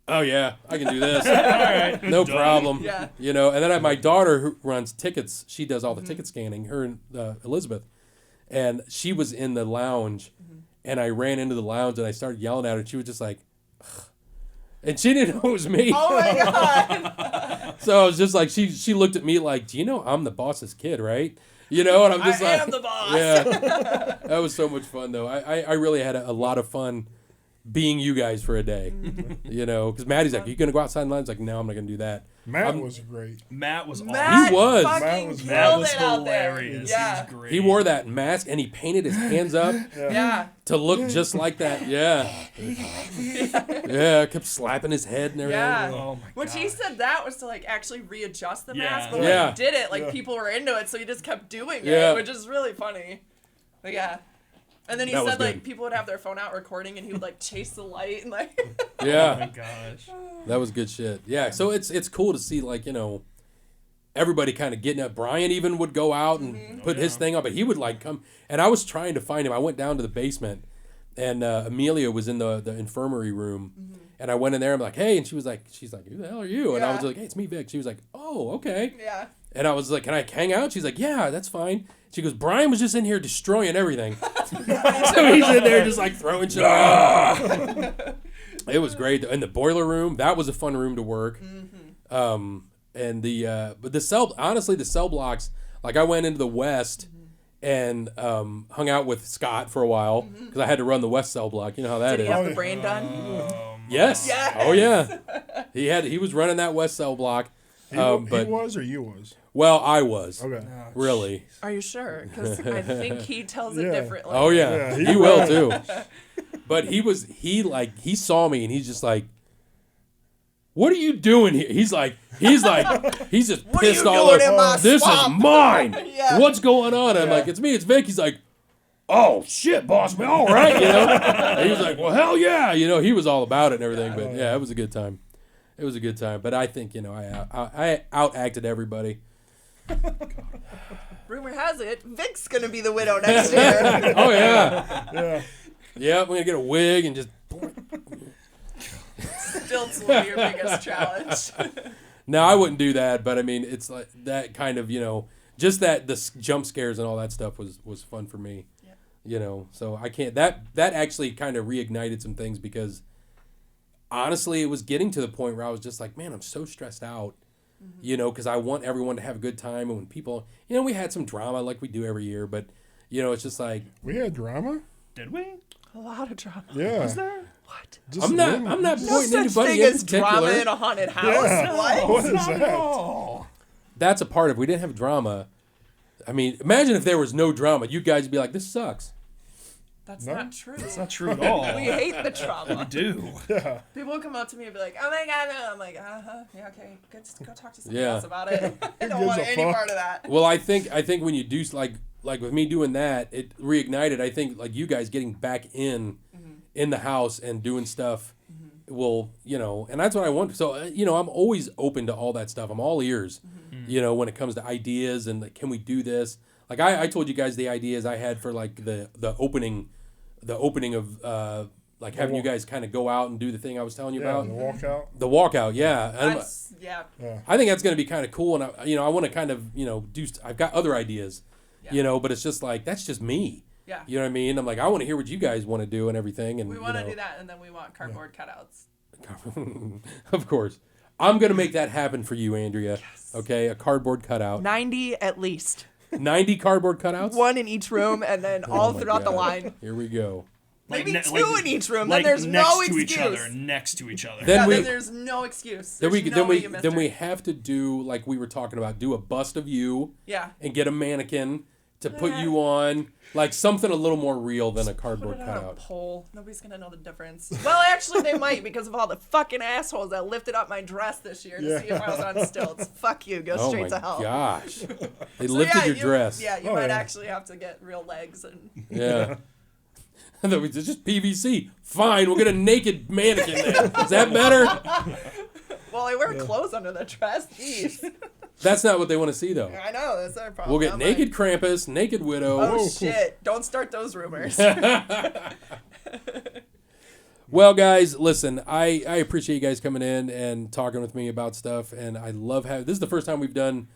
oh yeah, I can do this. All right, no problem. Yeah. And then I have my daughter who runs tickets. She does all the ticket scanning, her and Elizabeth. And she was in the lounge and I ran into the lounge and I started yelling at her and she was just like, and she didn't know it was me. Oh my God. So I was just like, she looked at me like, do you know I'm the boss's kid, right? And I'm just I am the boss. Yeah. That was so much fun though. I really had a lot of fun being you guys for a day. Because Maddie's like, are you going to go outside and lunch? Like, no, I'm not going to do that. Matt was great. Matt was awesome. He was. Matt was hilarious. Yeah. He was great. He wore that mask and he painted his hands up to look just like that. Yeah. Kept slapping his head and everything. Yeah. Oh my God. When he said that was to like actually readjust the mask, but when he did it, like people were into it, so he just kept doing it, which is really funny. But yeah. And then he said like people would have their phone out recording and he would like chase the light and like yeah. Oh my gosh. That was good shit. Yeah. So it's cool to see like, everybody kind of getting up. Brian even would go out and put his thing up, but he would like come and I was trying to find him. I went down to the basement and Amelia was in the infirmary room and I went in there. I'm like, hey, and she's like, who the hell are you? And I was like, hey, it's me, Vic. She was like, oh, okay. Yeah. And I was like, can I hang out? She's like, yeah, that's fine. She goes, Brian was just in here destroying everything. So he's in there just like throwing shit around. It was great. In the boiler room, that was a fun room to work. And but the cell blocks, like I went into the West and hung out with Scott for a while because I had to run the West cell block. You know how that Did is. he have the brain done? Yes. Yes. Oh yeah. He was running that West cell block. He But was or you was? well, I was Okay. really. Are you sure? Because I think he tells it Yeah. differently. Oh yeah, Yeah, he will too. But he saw me and he's just like, "What are you doing here?" He's just What are pissed you all doing over. in my This swamp?" is mine. Yeah. What's going on? I'm Yeah. like, "It's me. It's Vic." He's like, "Oh shit, boss man. All right, you know." And he was like, "Well, hell yeah," you know. He was all about it and everything. But yeah, it was a good time. It was a good time. But I think I outacted everybody. Rumor has it, Vic's gonna be the widow next year. Oh yeah, Yeah. yeah. I'm gonna get a wig and just. Stilts will be your biggest challenge. No, I wouldn't do that, but I mean, it's like that kind of, just that the jump scares and all that stuff was fun for me. Yeah. So I can't, that actually kind of reignited some things because honestly, it was getting to the point where I was just like, man, I'm so stressed out, because I want everyone to have a good time. And when people, we had some drama like we do every year, but, it's just like. We had drama? Did we? A lot of drama. Yeah. Was there? What? Just I'm rumor. not No pointing such anybody thing in as drama particular. in a haunted house. Yeah. What? What is Not at that? all. That's a part of, we didn't have drama. I mean, imagine if there was no drama. You guys would be like, this sucks. That's No. not true. It's not true at all. We hate the trauma. do. Yeah. People will come up to me and be like, "Oh my god!" no." I'm like, yeah, okay, go talk to somebody Yeah. else about it. I don't gives want a any fuck? part of that." Well, I think when you do like with me doing that, it reignited. I think like you guys getting back in the house and doing stuff will, and that's what I want. So I'm always open to all that stuff. I'm all ears, when it comes to ideas and like, can we do this? Like I told you guys the ideas I had for like the opening of like having you guys kind of go out and do the thing I was telling you Yeah, about. the walkout. The walkout, yeah. That's yeah. I think that's going to be kind of cool, and I want to kind of do. I've got other ideas, Yeah. but it's just like that's just me. Yeah. You know what I mean? I'm like I want to hear what you guys want to do and everything, and We want to do that, and then we want cardboard cutouts. Of course, I'm going to make that happen for you, Andrea. Yes. Okay, a cardboard cutout. 90 at least. 90 cardboard cutouts. One in each room, and then all my throughout the God. line. Here we go. Maybe ne- two in each room. Like Then there's next no to excuse. each other. Next to each other. Then Yeah, we- then there's no excuse. Then There's we no way you missed then her. we have to do like we were talking about. Do a bust of you. Yeah. And get a mannequin to put you on, like something a little more real than a cardboard Put it on a cutout. pole. Nobody's gonna know the difference. Well, actually, they might because of all the fucking assholes that lifted up my dress this year to see if I was on stilts. Fuck you. Go Oh straight my to hell. gosh! They So lifted yeah, your you- dress. Yeah, you Oh, might yeah. actually have to get real legs and. Yeah. And then it's just PVC. Fine, we'll get a naked mannequin there. Is that better? Well, I wear clothes under the dress. Jeez. That's not what they want to see, though. I know that's our problem. We'll get I'm naked like, Krampus, naked Widow. oh shit! Don't start those rumors. Well, guys, listen, I appreciate you guys coming in and talking with me about stuff, and I love having. This is the first time we've done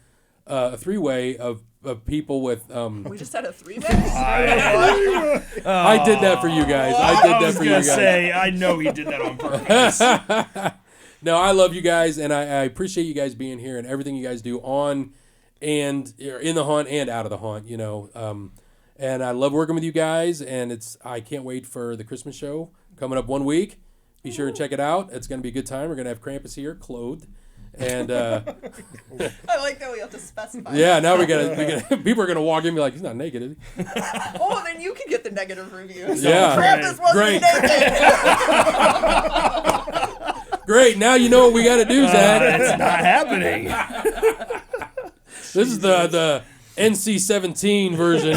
a three-way of people with. We just had a 3-way. I did that for you guys. I did I that was for you gonna guys. say, I know he did that on purpose. No, I love you guys, and I appreciate you guys being here and everything you guys do on and in the haunt and out of the haunt. And I love working with you guys, and I can't wait for the Christmas show coming up 1 week. Be sure and check it out. It's going to be a good time. We're going to have Krampus here, clothed, and I like that we have to specify. yeah. Now we got people are going to walk in and be like, he's not naked, is he? Oh, then you can get the negative reviews. Yeah. Krampus wasn't Great. naked. Great. Now you know what we got to do, Zach. It's not happening. This is the NC-17 version.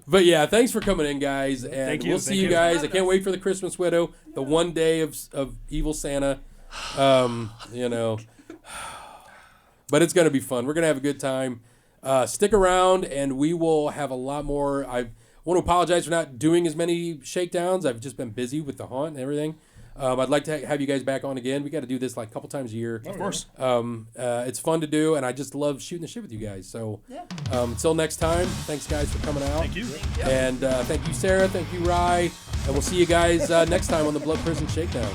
But yeah, thanks for coming in, guys, and Thank you. we'll see Thank you you. guys. I can't wait for the Christmas Widow, the one day of Evil Santa. But it's gonna be fun. We're gonna have a good time. Stick around, and we will have a lot more. I want to apologize for not doing as many shakedowns. I've just been busy with the haunt and everything. I'd like to have you guys back on again. We got to do this like a couple times a year. Of course. It's fun to do, and I just love shooting the shit with you guys. So until next time, thanks guys for coming out. Thank you. And thank you, Sarah. Thank you, Rye. And we'll see you guys next time on the Blood Prison Shakedown.